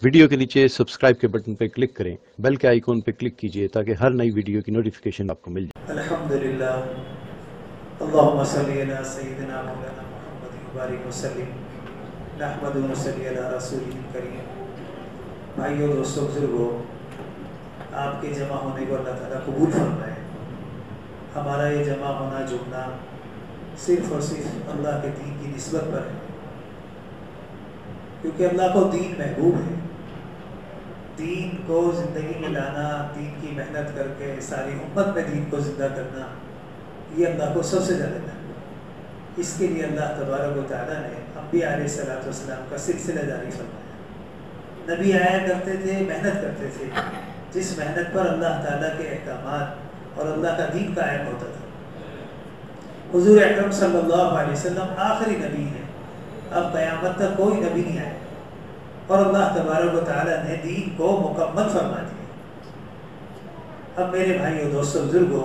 Video کے نیچے subscribe کے بٹن پہ کلک کریں، بیل کے آئیکن پہ کلک کیجئے تاکہ ہر نئی ویڈیو کی نوٹیفیکیشن آپ کو مل جائے۔ الحمدللہ اللہم صلی علی سیدنا مولانا محمد مبارک وسلم نحمد و صلی علی رسول کریم۔ بھائیو، دوستو، بزرگو، آپ کے جمع ہونے کو اللہ تعالیٰ قبول فرمائے۔ ہمارا یہ جمع ہونا جمنا صرف اور صرف اللہ کے دین کی نسبت پر ہے، کیونکہ اللہ کو دین محبوب ہے۔ دین کو زندگی میں لانا، دین کی محنت کر کے ساری امت میں دین کو زندہ کرنا، یہ اللہ کو سب سے زیادہ محبوب ہے۔ اس کے لیے اللہ تبارک و تعالیٰ نے انبیاء علیہ الصلوۃ والسلام کا سلسلہ جاری فرمایا۔ نبی آیا کرتے تھے، محنت کرتے تھے، جس محنت پر اللہ تعالیٰ کے احکامات اور اللہ کا دین قائم ہوتا تھا۔ حضور اکرم صلی اللہ علیہ وسلم آخری نبی ہیں، اب قیامت تک کوئی نبی نہیں آئے، اور اللہ تبارک و تعالیٰ نے دین کو مکمل فرما دیا۔ اب میرے بھائیو، دوستو، بزرگو،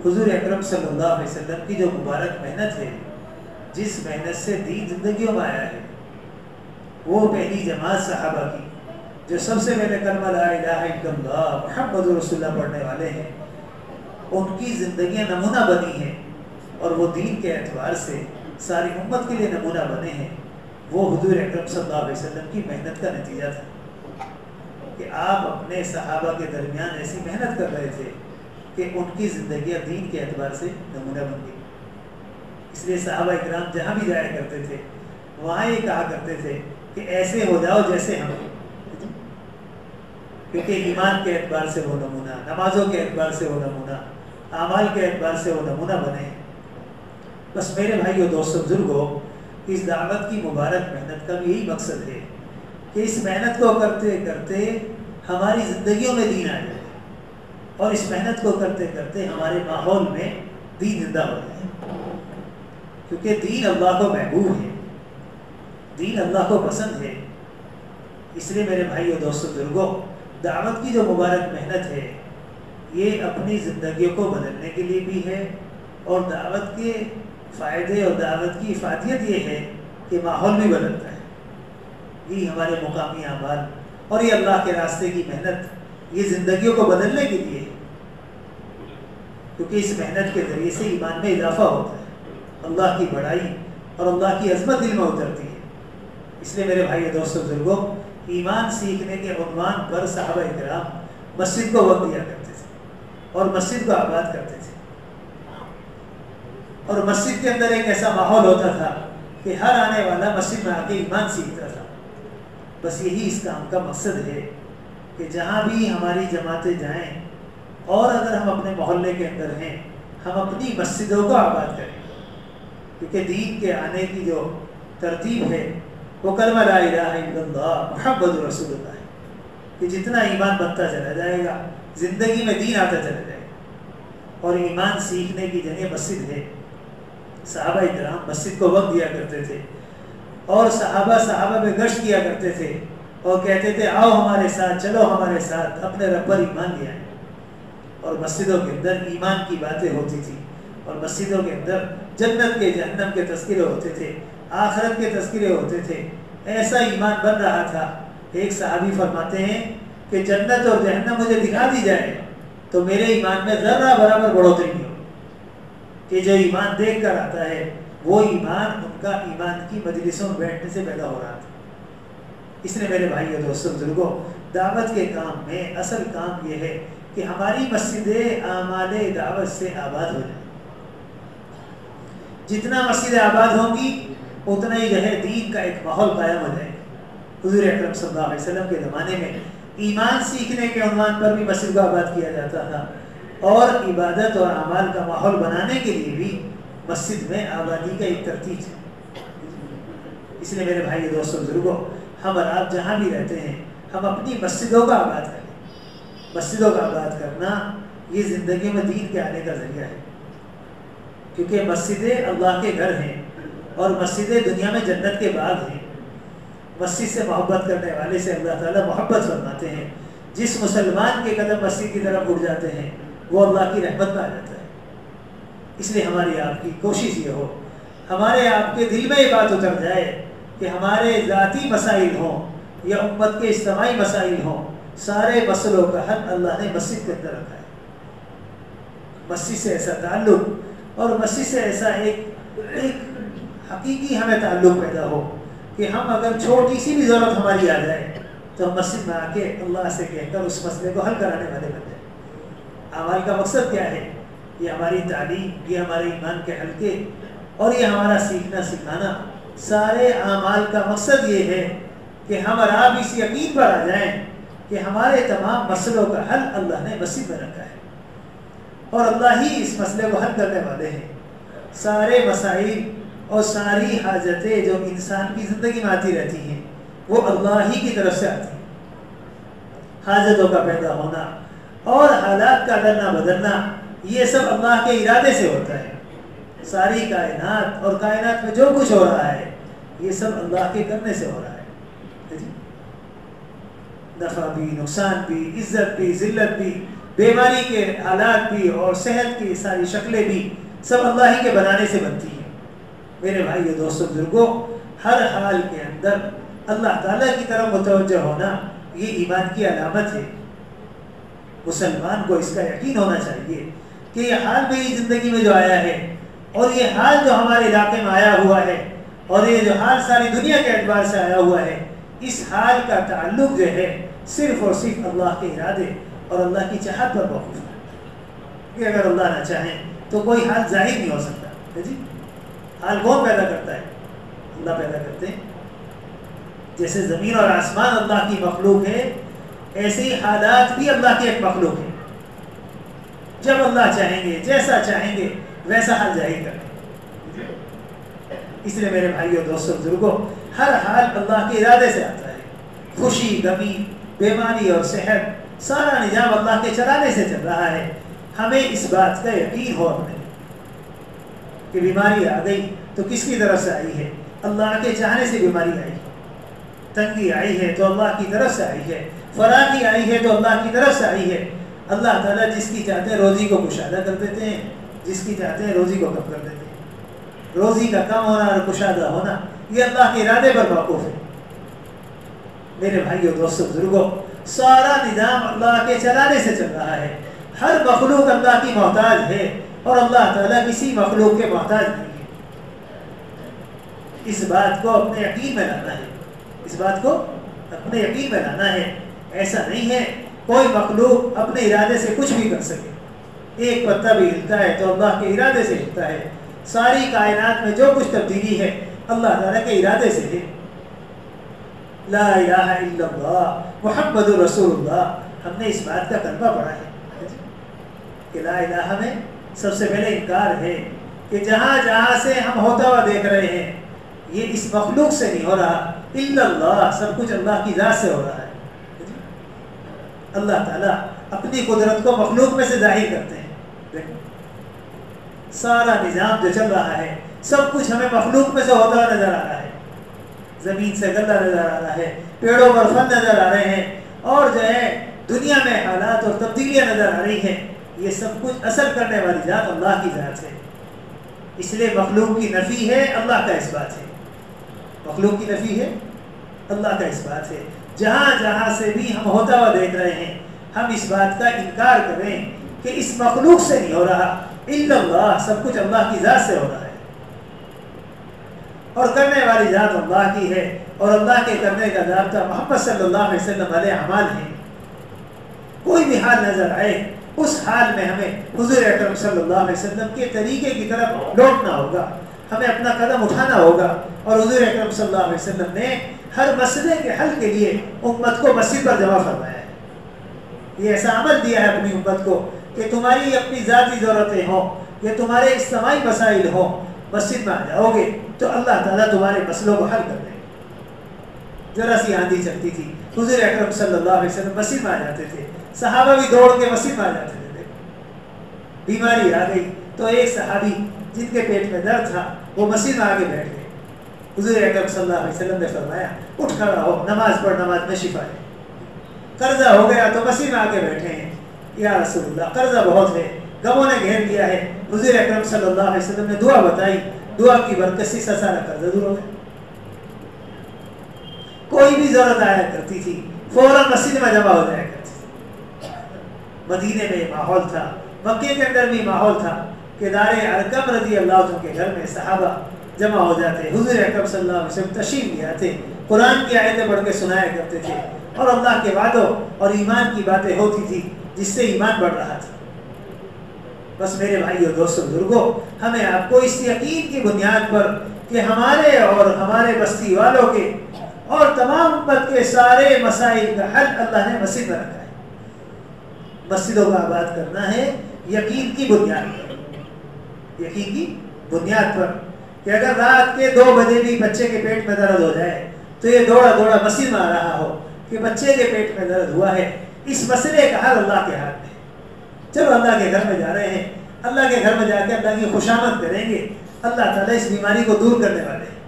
حضور اکرم صلی اللہ علیہ وسلم کی جو مبارک محنت ہے، جس محنت سے دین زندگیوں میں آیا ہے، وہ پہلی جماعت صحابہ کی، جو سب سے پہلے کلمہ لا الہ الا اللہ محمد رسول اللہ پڑھنے والے ہیں، ان کی زندگیاں نمونہ بنی ہیں، اور وہ دین کے اعتبار سے ساری امت کے لیے نمونہ بنے ہیں۔ وہ حضور اکرم صلی اللہ علیہ وسلم کی محنت کا نتیجہ تھا کہ آپ اپنے صحابہ کے درمیان ایسی محنت کر رہے تھے کہ ان کی زندگیاں دین کے اعتبار سے نمونہ بن گئی۔ اس لیے صحابہ اکرام جہاں بھی جایا کرتے تھے، وہاں یہ کہا کرتے تھے کہ ایسے ہو جاؤ جیسے ہم، کیونکہ ایمان کے اعتبار سے وہ نمونہ، نمازوں کے اعتبار سے وہ نمونہ، اعمال کے اعتبار سے وہ نمونہ بنے۔ بس میرے بھائیو، دوستو، بزرگو، اس دعوت کی مبارک محنت کا بھی یہی مقصد ہے کہ اس محنت کو کرتے کرتے ہماری زندگیوں میں دین آ جائے، اور اس محنت کو کرتے کرتے ہمارے ماحول میں دین زندہ ہو جائے، کیونکہ دین اللہ کو محبوب ہے، دین اللہ کو پسند ہے۔ اس لیے میرے بھائیو، دوستو، بزرگو، دعوت کی جو مبارک محنت ہے، یہ اپنی زندگیوں کو بدلنے کے لیے بھی ہے، اور دعوت کے فائدے اور دعوت کی افادیت یہ ہے کہ ماحول بھی بدلتا ہے۔ یہ ہمارے مقامی اعمال اور یہ اللہ کے راستے کی محنت، یہ زندگیوں کو بدلنے کے لیے، کیونکہ اس محنت کے ذریعے سے ایمان میں اضافہ ہوتا ہے، اللہ کی بڑائی اور اللہ کی عظمت دل میں اترتی ہے۔ اس لیے میرے بھائی، دوستو، بزرگوں، ایمان سیکھنے کے عنوان پر صحابہ اکرام مسجد کو وقت دیا کرتے تھے اور مسجد کو آباد کرتے تھے، اور مسجد کے اندر ایک ایسا ماحول ہوتا تھا کہ ہر آنے والا مسجد میں آ کے ایمان سیکھتا تھا۔ بس یہی اس کام کا مقصد ہے کہ جہاں بھی ہماری جماعتیں جائیں، اور اگر ہم اپنے محلے کے اندر ہیں، ہم اپنی مسجدوں کو آباد کریں، کیونکہ دین کے آنے کی جو ترتیب ہے وہ کلمہ لا الہ الا اللہ محمد رسول اللہ ہے، کہ جتنا ایمان بنتا چلا جائے گا، زندگی میں دین آتا چلا جائے گا، اور ایمان سیکھنے کی جگہ مسجد ہے۔ صحابہ اکرام مسجد کو وقت دیا کرتے تھے، اور صحابہ میں گشت کیا کرتے تھے، اور کہتے تھے آؤ ہمارے ساتھ، چلو ہمارے ساتھ، اپنے رب پر ایمان لے آئیں۔ اور مسجدوں کے اندر ایمان کی باتیں ہوتی تھی، اور مسجدوں کے اندر جنت کے جہنم کے تذکرے ہوتے تھے، آخرت کے تذکرے ہوتے تھے۔ ایسا ایمان بن رہا تھا، ایک صحابی فرماتے ہیں کہ جنت اور جہنم مجھے دکھا دی جائے تو میرے ایمان میں ذرہ برابر بڑھوتری نہیں ہو، کہ جو ایمان دیکھ کر آتا ہے وہ ایمان ان کا ایمان کی مجلسوں میں بیٹھنے سے پیدا ہو رہا تھا۔ اس لیے میرے بھائیو، دوستو، بزرگوں، دعوت کے کام میں اصل کام یہ ہے کہ ہماری مسجدیں اعمال دعوت سے آباد ہو جائیں۔ جتنا مسجدیں آباد ہوں گی، اتنا ہی جو ہے دین کا ایک ماحول قائم ہو جائے گا۔ حضور اکرم صلی اللہ علیہ وسلم کے زمانے میں ایمان سیکھنے کے عنوان پر بھی مسجد کو آباد کیا جاتا تھا، اور عبادت اور اعمال کا ماحول بنانے کے لیے بھی مسجد میں آبادی کا ایک ترتیب ہے۔ اس لیے میرے بھائی، دوستو، بزرگوں، ہم اور آپ جہاں بھی رہتے ہیں، ہم اپنی مسجدوں کا آباد کریں۔ مسجدوں کا آباد کرنا یہ زندگی میں دین کے آنے کا ذریعہ ہے، کیونکہ مسجدیں اللہ کے گھر ہیں، اور مسجدیں دنیا میں جنت کے باغ ہیں۔ مسجد سے محبت کرنے والے سے اللہ تعالیٰ محبت فرماتے ہیں۔ جس مسلمان کے قدم مسجد کی طرف اٹھ جاتے ہیں، وہ اللہ کی رحمت میں آ جاتا ہے۔ اس لیے ہماری آپ کی کوشش یہ ہو، ہمارے آپ کے دل میں یہ بات اتر جائے کہ ہمارے ذاتی مسائل ہوں یا امت کے اجتماعی مسائل ہوں، سارے مسئلوں کا حل اللہ نے مسجد کے اندر رکھا ہے۔ مسجد سے ایسا تعلق اور مسجد سے ایسا ایک حقیقی ہمیں تعلق پیدا ہو کہ ہم اگر چھوٹی سی بھی ضرورت ہماری آ جائے تو ہم مسجد میں آ کے اللہ سے کہہ کر اس مسئلے کو حل کرانے والے بن جائیں۔ اعمال کا مقصد کیا ہے؟ یہ ہماری تعلیم، یہ ہمارے ایمان کے حلقے اور یہ ہمارا سیکھنا سکھانا، سارے اعمال کا مقصد یہ ہے کہ ہم اور آپ اس یقین پر آ جائیں کہ ہمارے تمام مسئلوں کا حل اللہ نے مسجد میں رکھا ہے اور اللہ ہی اس مسئلے کو حل کرنے والے ہیں۔ سارے مسائل اور ساری حاجتیں جو انسان کی زندگی میں آتی رہتی ہیں وہ اللہ ہی کی طرف سے آتی ہیں۔ حاجتوں کا پیدا ہونا اور حالات کا بدلنا بدلنا یہ سب اللہ کے ارادے سے ہوتا ہے۔ ساری کائنات اور کائنات میں جو کچھ ہو رہا ہے یہ سب اللہ کے کرنے سے ہو رہا ہے۔ نفع بھی، نقصان بھی، عزت بھی، ذلت بھی، بیماری کے حالات بھی اور صحت کی ساری شکلیں بھی سب اللہ ہی کے بنانے سے بنتی ہیں۔ میرے بھائی دوستوں بزرگوں، ہر حال کے اندر اللہ تعالیٰ کی طرف متوجہ ہونا یہ ایمان کی علامت ہے۔ مسلمان کو اس کا یقین ہونا چاہیے کہ یہ حال میری زندگی میں جو آیا ہے اور یہ حال جو ہمارے علاقے میں آیا ہوا ہے اور یہ جو حال ساری دنیا کے اعتبار سے آیا ہوا ہے، اس حال کا تعلق جو ہے صرف اور صرف اللہ کے ارادے اور اللہ کی چاہت پر موقوف ہے کہ اگر اللہ نہ چاہیں تو کوئی حال ظاہر نہیں ہو سکتا۔ جی حال کون پیدا کرتا ہے؟ اللہ پیدا کرتے ہیں۔ جیسے زمین اور آسمان اللہ کی مخلوق ہے، ایسے ہی حالات بھی اللہ کی ایک مخلوق ہے۔ جب اللہ چاہیں گے، جیسا چاہیں گے ویسا حال ظاہر کریں گے۔ اس لیے میرے بھائیوں دوستوں بزرگوں، ہر حال اللہ کے ارادے سے آتا ہے۔ خوشی، غمی، بیماری اور صحت، سارا نظام اللہ کے چلانے سے چل رہا ہے۔ ہمیں اس بات کا یقین ہو اپنے کہ بیماری آ گئی تو کس کی طرف سے آئی ہے؟ اللہ کے چاہنے سے بیماری آئی ہے۔ تنگی آئی ہے تو اللہ کی طرف سے آئی ہے۔ فراخی آئی ہے تو اللہ کی طرف سے آئی ہے۔ اللہ تعالیٰ جس کی چاہتے ہیں روزی کو کشادہ کر دیتے ہیں، جس کی چاہتے ہیں روزی کو کم کر دیتے ہیں۔ روزی کا کم ہونا اور کشادہ ہونا یہ اللہ کے ارادے پر موقوف ہے۔ میرے بھائیوں دوستوں بزرگوں، سارا نظام اللہ کے چلانے سے چل رہا ہے۔ ہر مخلوق اللہ کی محتاج ہے اور اللہ تعالیٰ کسی مخلوق کے محتاج نہیں ہے۔ اس بات کو اپنے یقین میں لانا ہے، اس بات کو اپنے یقین میں لانا ہے۔ ایسا نہیں ہے کوئی مخلوق اپنے ارادے سے کچھ بھی کر سکے۔ ایک پتا بھی ہلتا ہے تو اللہ کے ارادے سے ہلتا ہے۔ ساری کائنات میں جو کچھ تبدیلی ہے اللہ تعالیٰ کے ارادے سے ہے۔ لا الہ الا اللہ محمد رسول اللہ، ہم نے اس بات کا کلمہ پڑھا ہے کہ لا الہ میں سب سے پہلے انکار ہے کہ جہاں جہاں سے ہم ہوتا ہوا دیکھ رہے ہیں یہ اس مخلوق سے نہیں ہو رہا، الا اللہ، سب کچھ اللہ کی ذات سے ہو رہا ہے۔ اللہ تعالیٰ اپنی قدرت کو مخلوق میں سے ظاہر کرتے ہیں۔ دیکھیں سارا نظام جو چل رہا ہے سب کچھ ہمیں مخلوق میں سے ہوتا ہوا نظر آ رہا ہے۔ زمین سے غلہ نظر آ رہا ہے، پیڑوں پر پھل نظر آ رہے ہیں، اور جو ہے دنیا میں حالات اور تبدیلیاں نظر آ رہی ہیں۔ یہ سب کچھ اثر کرنے والی ذات اللہ کی ذات ہے۔ اس لیے مخلوق کی نفی ہے، اللہ کا اس بات ہے۔ مخلوق کی نفی ہے، اللہ کا اس بات ہے۔ جہاں جہاں سے بھی ہم ہوتا ہوا دیکھ رہے ہیں ہم اس بات کا انکار کریں کہ اس مخلوق سے نہیں ہو رہا، الا اللہ، سب کچھ اللہ کی ذات سے ہو رہا ہے اور کرنے والی ذات اللہ کی ہے، اور اللہ کے کرنے کا ضابطہ محمد صلی اللہ علیہ وسلم علیہ اعمال ہے۔ کوئی بھی حال نظر آئے اس حال میں ہمیں حضور اکرم صلی اللہ علیہ وسلم کے طریقے کی طرف لوٹنا ہوگا، ہمیں اپنا قدم اٹھانا ہوگا۔ اور حضور اکرم صلی اللہ علیہ وسلم نے ہر مسئلے کے حل کے لیے امت کو مسجد پر جمع فرمایا ہے۔ یہ ایسا عمل دیا ہے اپنی امت کو کہ تمہاری اپنی ذاتی ضرورتیں ہوں یا تمہارے اجتماعی مسائل ہوں، مسجد میں آ جاؤ گے تو اللہ تعالیٰ تمہارے مسئلوں کو حل کر دے گا۔ ذرا سی آندھی چلتی تھی، حضور اکرم صلی اللہ علیہ وسلم مسجد میں آ جاتے تھے، صحابہ بھی دوڑ کے مسجد میں آ جاتے تھے۔ بیماری آ گئی تو ایک صحابی جن کے پیٹ میں درد تھا وہ مسجد میں آگے بیٹھ گئے۔ حضور اکرم صلی اللہ علیہ وسلم نے فرمایا اٹھ کھڑا ہو، نماز پڑھ، نماز میں شفا ہے۔ قرضہ ہو گیا تو مسجد میں آگے بیٹھے ہیں، یا رسول اللہ قرضہ بہت ہے، غموں نے گھیر دیا ہے۔ حضور اکرم صلی اللہ علیہ وسلم نے دعا بتائی، دعا کی برکت سے سارا قرضہ دور ہو گیا۔ کوئی بھی ضرورت آیا کرتی تھی فوراً مسجد میں جمع ہو جایا کرتی تھی۔ مدینے میں ماحول تھا، مکے کے اندر بھی ماحول تھا کہ دار ارقم رضی اللہ عنہ کے گھر میں صحابہ جمع ہو جاتے، حضور اکرم صلی اللہ علیہ وسلم تشریف لے آتے، قرآن کی آیتیں پڑھ کے سنایا کرتے تھے، اور اللہ کے وعدوں اور ایمان کی باتیں ہوتی تھی جس سے ایمان بڑھ رہا تھا۔ بس میرے بھائیو دوستو بزرگوں، ہمیں آپ کو اس یقین کی بنیاد پر کہ ہمارے اور ہمارے بستی والوں کے اور تمام امت کے سارے مسائل کا حل اللہ نے مسجد میں رکھا ہے۔ مسجدوں کو آباد کرنا ہے یقین کی بنیاد پر، یقین کی بنیاد پر کہ اگر رات کے 2 بجے بھی بچے کے پیٹ میں درد ہو جائے تو یہ دوڑا دوڑا مسجد میں آ رہا ہو کہ بچے کے پیٹ میں درد ہوا ہے، اس مسئلے کا حل اللہ کے ہاتھ میں۔ چلو اللہ کے گھر میں جا رہے ہیں، اللہ کے گھر میں جا کے اللہ کی خوشامد کریں گے، اللہ تعالیٰ اس بیماری کو دور کرنے والے ہیں۔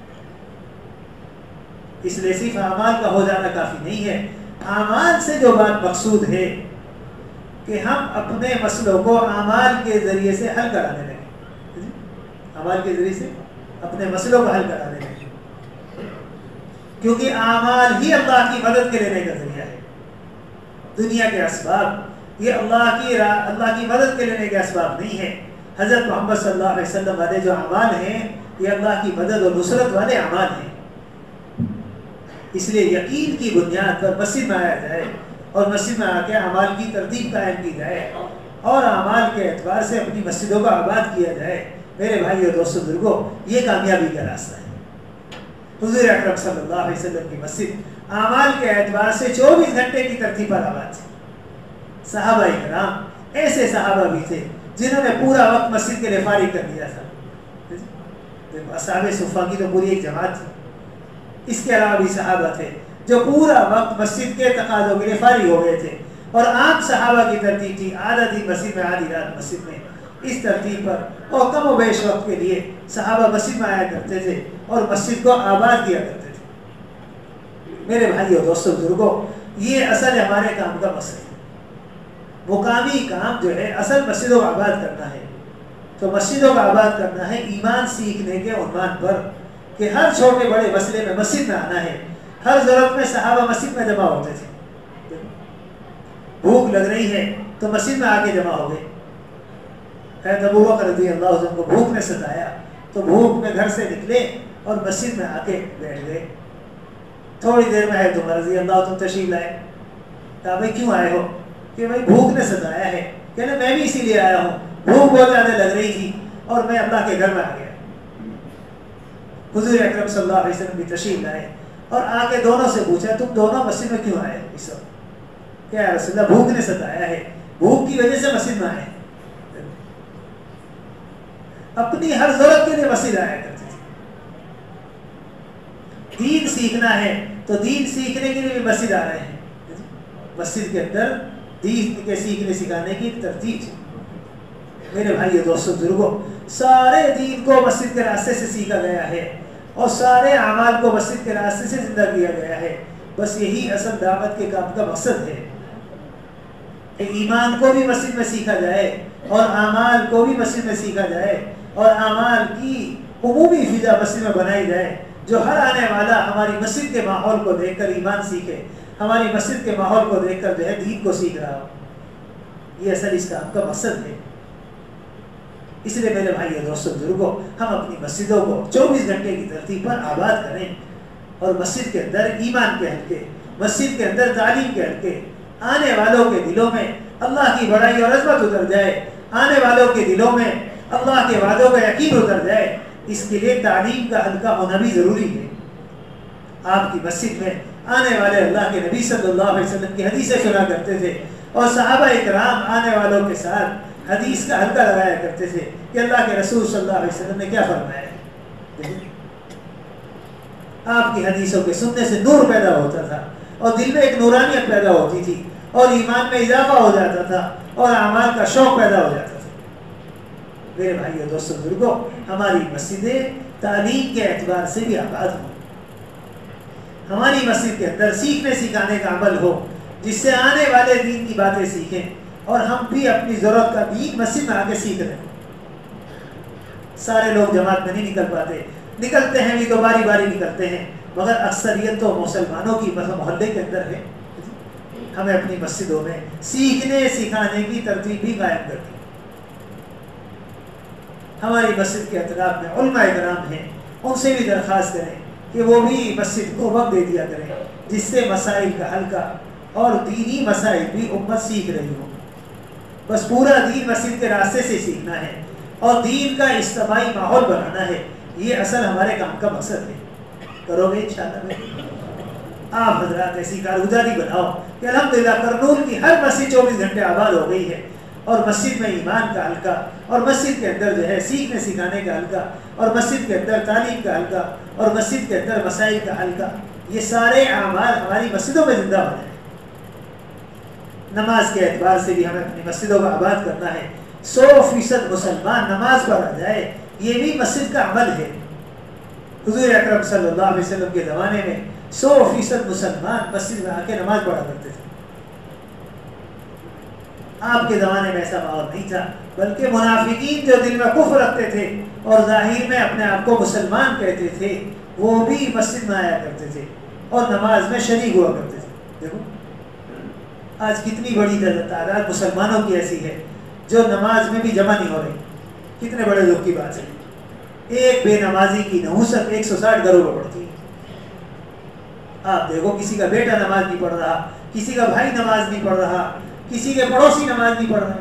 اس لیے صرف اعمال کا ہو جانا کافی نہیں ہے، اعمال سے جو بات مقصود ہے کہ ہم اپنے مسئلوں کو اعمال کے ذریعے سے حل کرانے لگیں، اعمال کے ذریعے سے اپنے مسئلوں کو حل کرانے لگیں، کیونکہ اعمال ہی اللہ کی مدد کے لینے کا ذریعہ ہے۔ دنیا کے اسباب یہ اللہ کی مدد کے لینے کے اسباب نہیں ہے۔ حضرت محمد صلی اللہ علیہ وسلم والے جو اعمال ہیں یہ اللہ کی مدد اور نصرت والے اعمال ہیں۔ اس لیے یقین کی بنیاد پر مسجد میں آیا جائے اور مسجد میں آ کے اعمال کی ترتیب قائم کی جائے اور اعمال کے اعتبار سے اپنی مسجدوں کا آباد کیا جائے، میرے بھائی اور دوستو بزرگوں، یہ کامیابی کا راستہ ہے۔ حضور اکرم صلی اللہ علیہ وسلم کی مسجد اعمال کے اعتبار سے 24 گھنٹے کی ترتیب پر آباد تھی۔ صحابہ کرام ایسے صحابہ بھی تھے جنہوں نے پورا وقت مسجد کے لیے فارغ کر دیا تھا۔ اصحاب صفہ کی تو پوری ایک جماعت تھی، اس کے علاوہ بھی صحابہ تھے جو پورا وقت مسجد کے تقاضوں کے لیے فارغ ہو گئے تھے، اور عام صحابہ کی ترتیب تھی آدھا دن مسجد میں آدھی رات مسجد میں۔ اس ترتیب پر اور کم و بیش وقت کے لیے صحابہ مسجد میں آیا کرتے تھے اور مسجد کو آباد کیا کرتے تھے۔ میرے بھائی اور دوستو بزرگوں، یہ اصل ہمارے کام کا مسئلہ ہے۔ مقامی کام جو ہے اصل مسجدوں کو آباد کرنا ہے، تو مسجدوں کو آباد کرنا ہے ایمان سیکھنے کے عنوان پر کہ ہر چھوٹے بڑے مسئلے میں مسجد میں آنا ہے۔ ہر ضرورت میں صحابہ مسجد میں جمع ہوتے تھے۔ بھوک لگ رہی ہے تو مسجد میں آ کے جمع ہو گئے۔ حضرت ابو بکر رضی اللہ عنہ کو بھوک نے ستایا تو بھوک میں گھر سے نکلے اور مسجد میں آ کے بیٹھ گئے۔ تھوڑی دیر میں حضرت عمر رضی اللہ عنہ تشریف لائے، کہا بھائی کیوں آئے ہو؟ کہ بھائی بھوک نے ستایا ہے۔ کہنے میں بھی اسی لیے آیا ہوں، بھوک بہت زیادہ لگ رہی تھی اور میں اللہ کے گھر میں آ گیا۔ حضور اکرم صلی اللہ علیہ وسلم بھی تشریف لائے اور آ کے دونوں سے پوچھا تم دونوں مسجد میں کیوں آئے اس وقت؟ کیا رسول اللہ بھوک نے ستایا ہے، بھوک کی وجہ سے مسجد میں آئے۔ اپنی ہر ضرورت کے لیے مسجد آیا کرتے تھے۔ دین سیکھنا ہے تو دین سیکھنے کے لیے بھی مسجد آ رہے ہیں۔ مسجد کے اندر دین کے سیکھنے سکھانے کی ترتیب ہے۔ میرے بھائی اور دوستو بزرگوں، سارے دین کو مسجد کے راستے سے سیکھا گیا ہے اور سارے اعمال کو مسجد کے راستے سے زندہ کیا گیا ہے۔ بس یہی اصل دعوت کے کام کا مقصد ہے کہ ایمان کو بھی مسجد میں سیکھا جائے اور اعمال کو بھی مسجد میں سیکھا جائے اور اعمال کی عمومی فضا مسجد میں بنائی جائے، جو ہر آنے والا ہماری مسجد کے ماحول کو دیکھ کر ایمان سیکھے، ہماری مسجد کے ماحول کو دیکھ کر جو ہے دین کو سیکھ رہا ہو۔ یہ اصل اس کام کا مقصد ہے۔ اس لیے میرے بھائی اور دوستو بزرگوں، ہم اپنی مسجدوں کو 24 گھنٹے کی ترتیب پر آباد کریں اور مسجد کے اندر ایمان کے حلقے، مسجد کے اندر تعلیم کے حلقے، آنے والوں کے دلوں میں اللہ کی بڑائی اور عظمت اتر جائے، آنے والوں کے دلوں میں اللہ کے وعدوں کا یقین اتر جائے۔ اس کے لیے تعلیم کا حلقہ ہونا بھی ضروری ہے۔ آپ کی مسجد میں آنے والے اللہ کے نبی صلی اللہ علیہ وسلم کی حدیثیں سنا کرتے تھے اور صحابہ اکرام آنے والوں کے ساتھ حدیث کا حلقہ لگایا کرتے تھے کہ اللہ کے رسول صلی اللہ علیہ وسلم نے کیا فرمایا ہے۔ آپ کی حدیثوں کے سننے سے نور پیدا ہوتا تھا اور دل میں ایک نورانیت پیدا ہوتی تھی اور ایمان میں اضافہ ہو جاتا تھا اور اعمال کا شوق پیدا ہو جاتا تھا۔ میرے بھائی اور دوستو بزرگوں، ہماری مسجدیں تعلیم کے اعتبار سے بھی آباد ہوں۔ ہماری مسجد کے اندر سیکھنے سکھانے کا عمل ہو جس سے آنے والے دین کی باتیں سیکھیں اور ہم بھی اپنی ضرورت کا دین مسجد میں آ کے سیکھ رہے ہیں۔ سارے لوگ جماعت میں نہیں نکل پاتے، نکلتے ہیں بھی تو باری باری نکلتے ہیں مگر اکثریت تو مسلمانوں کی محلے کے اندر ہے. ہمیں اپنی مسجدوں میں سیکھنے سکھانے کی ترتیب بھی قائم کرنی. ہماری مسجد کے اطراف میں علماء کرام ہیں، ان سے بھی درخواست کریں کہ وہ بھی مسجد کو وقت دے دیا کریں، جس سے مسائل کا حل کا اور دینی مسائل بھی امت سیکھ رہی ہو. بس پورا دین مسجد کے راستے سے سیکھنا ہے اور دین کا اجتماعی ماحول بنانا ہے. یہ اصل ہمارے کام کا مقصد ہے. کرو گے انشاءاللہ. آپ حضرات ایسی کارگزاری بناؤ کہ الحمدللہ کرنول کی ہر مسجد 24 گھنٹے آباد ہو گئی ہے، اور مسجد میں ایمان کا حلقہ، اور مسجد کے اندر جو ہے سیکھنے سکھانے کا حلقہ، اور مسجد کے اندر تعلیم کا حلقہ، اور مسجد کے اندر مسائل کا حلقہ. یہ سارے اعمال ہماری مسجدوں میں زندہ ہونے ہیں. نماز کے اعتبار سے بھی ہمیں اپنی مسجدوں کو آباد کرنا ہے. 100% مسلمان نماز پڑھا جائے، یہ بھی مسجد کا عمل ہے. حضور اکرم صلی اللہ علیہ وسلم کے زمانے میں 100% مسلمان مسجد میں آ کے نماز پڑھا کرتے تھے. آپ کے زمانے میں ایسا ماحول نہیں تھا، بلکہ منافقین جو دل میں کفر رکھتے تھے اور ظاہر میں اپنے آپ کو مسلمان کہتے تھے، وہ بھی مسجد میں آیا کرتے تھے اور نماز میں شریک ہوا کرتے تھے. دیکھو آج کتنی بڑی تعداد مسلمانوں کی ایسی ہے جو نماز میں بھی جمع نہیں ہو رہی. کتنے بڑے دکھ کی بات ہے. ایک بے نمازی کی نحوست 160 گھروں میں پڑتی ہے. آپ دیکھو کسی کا بیٹا نماز نہیں پڑھ رہا، کسی کا بھائی نماز نہیں پڑھ رہا، کسی کے پڑوسی نماز نہیں پڑھ رہا.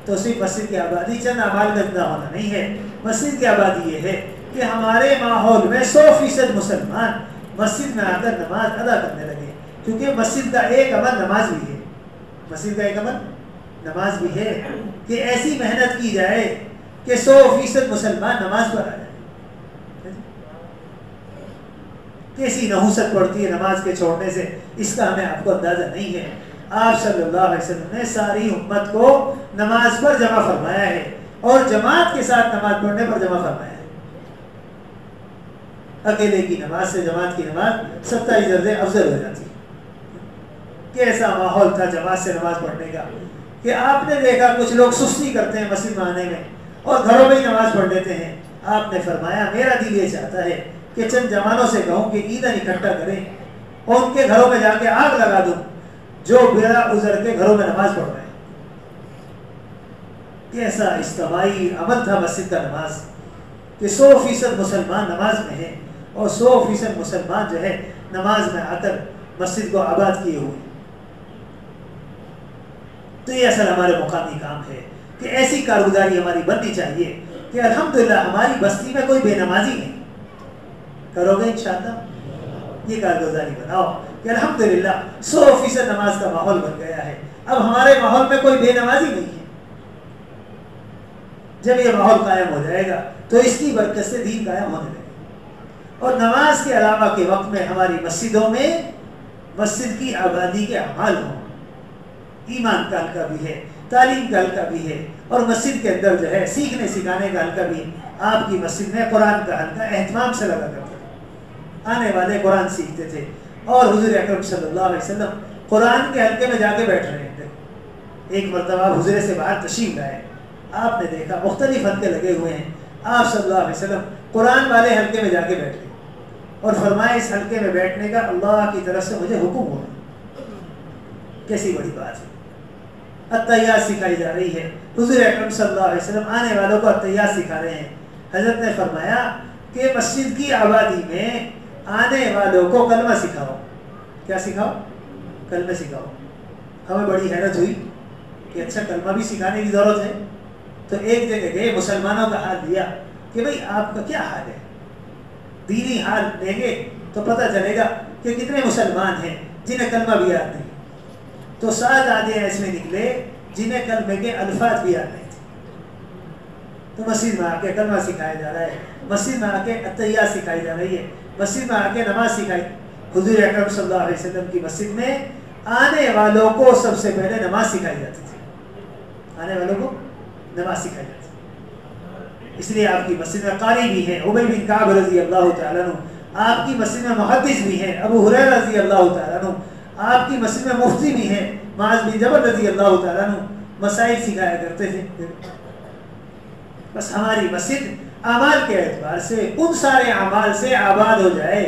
تو صرف مسجد کی آبادی چند اعمال میں اتنا ہونا نہیں ہے. مسجد کی آبادی یہ ہے کہ ہمارے ماحول میں 100% مسلمان مسجد میں آ کر نماز ادا کرنے لگے. کیونکہ مسجد کا ایک عمل نماز بھی ہے. مسجد کا ایک عمل نماز بھی ہے کہ ایسی محنت کی جائے کہ 100% مسلمان نماز پر آ جائے. کیسی نحوست پڑتی ہے نماز کے چھوڑنے سے، اس کا ہمیں آپ کو اندازہ نہیں ہے. آپ صلی اللہ علیہ وسلم نے ساری امت کو نماز پر جمع فرمایا ہے اور جماعت کے ساتھ نماز پڑھنے پر جمع فرمایا ہے. اکیلے کی نماز سے جماعت کی نماز 27 درجے افضل ہو جاتی ہے. کیسا ماحول تھا جماعت سے نماز پڑھنے کا کہ آپ نے دیکھا کچھ لوگ سستی کرتے ہیں مسجد میں آنے میں اور گھروں میں ہی نماز پڑھ لیتے ہیں. آپ نے فرمایا میرا دل یہ چاہتا ہے کہ چند جوانوں سے کہوں کہ عیدن اکٹھا کریں اور ان کے گھروں میں جا کے آگ لگا دوں جو بلا عذر کے گھروں میں نماز پڑھ رہے ہیں. کیسا اجتماعی عمل تھا مسجد کا نماز کہ 100% مسلمان نماز میں ہیں اور 100% مسلمان جو ہے نماز میں آ کر مسجد کو آباد کیے ہوئے. تو یہ اصل ہمارے مقامی کام ہے کہ ایسی کارگزاری ہماری بننی چاہیے کہ الحمدللہ ہماری بستی میں کوئی بے نمازی نہیں. کرو گے انشاءاللہ. یہ کارگزاری بناؤ کہ الحمدللہ 100% نماز کا ماحول بن گیا ہے. اب ہمارے ماحول میں کوئی بے نمازی نہیں ہے. جب یہ ماحول قائم ہو جائے گا تو اس کی برکت سے دین قائم ہونے لگے. اور نماز کے علاوہ کے وقت میں ہماری مسجدوں میں مسجد کی آبادی کے اعمال ہوں. ایمان کا حلقہ بھی ہے، تعلیم کا حلقہ بھی ہے، اور مسجد کے اندر جو ہے سیکھنے سکھانے کا حلقہ بھی. آپ کی مسجد میں قرآن کا حلقہ اہتمام سے لگا کرتے تھے. آنے والے قرآن سیکھتے تھے اور حضور اکرم صلی اللہ علیہ وسلم قرآن کے حلقے میں جا کے بیٹھ رہے تھے. ایک مرتبہ حضور سے باہر تشریف لائے. آپ نے دیکھا مختلف حلقے لگے ہوئے ہیں. آپ صلی اللہ علیہ وسلم قرآن والے حلقے میں جا کے بیٹھ گئے اور فرمایا اس حلقے میں بیٹھنے کا اللہ کی طرف سے مجھے حکم ہوا. کیسی بڑی بات ہے. التحیات سکھائی جا رہی ہے. حضور اکرم صلی اللہ علیہ وسلم آنے والوں کو التحیات سکھا رہے ہیں. حضرت نے فرمایا کہ مسجد کی آبادی میں آنے والوں کو کلمہ سکھاؤ. کیا سکھاؤ؟ کلمہ سکھاؤ. ہمیں بڑی حیرت ہوئی کہ اچھا کلمہ بھی سکھانے کی ضرورت ہے. تو ایک جگہ گئے مسلمانوں کا حال دیا کہ بھئی آپ کا کیا حال ہے. دینی حال لیں گے تو پتہ چلے گا کہ کتنے مسلمان ہیں جنہیں کلمہ بھی یاد نہیں. تو 7 آدمی ایسے نکلے جنہیں کلمے کے الفاظ بھی یاد نہیں تھے. تو مسجد میں آ کے کلمہ سکھایا جا رہا ہے، مسجد میں آ کے التحیات سکھائی جا رہی ہے، مسجد میں آ کے نماز سکھائی. حضور اکرم صلی اللہ علیہ وسلم کی مسجد میں آنے والوں کو سب سے پہلے نماز سکھائی جاتی تھی. آنے والوں کو نماز سکھائی جاتی تھی. اس لیے آپ کی مسجد میں قاری بھی ہیں ابی بن کعب رضی اللہ تعالیٰ عنہ. آپ کی مسجد میں محدث بھی ہیں ابو ہریرہ رضی اللہ تعالیٰ عنہ. آپ کی مسجد میں مفتی بھی ہیں معاذ بن جبل رضی اللہ تعالیٰ عنہ. مسائل سکھایا کرتے تھے. بس ہماری مسجد اعمال کے اعتبار سے ان سارے اعمال سے آباد ہو جائے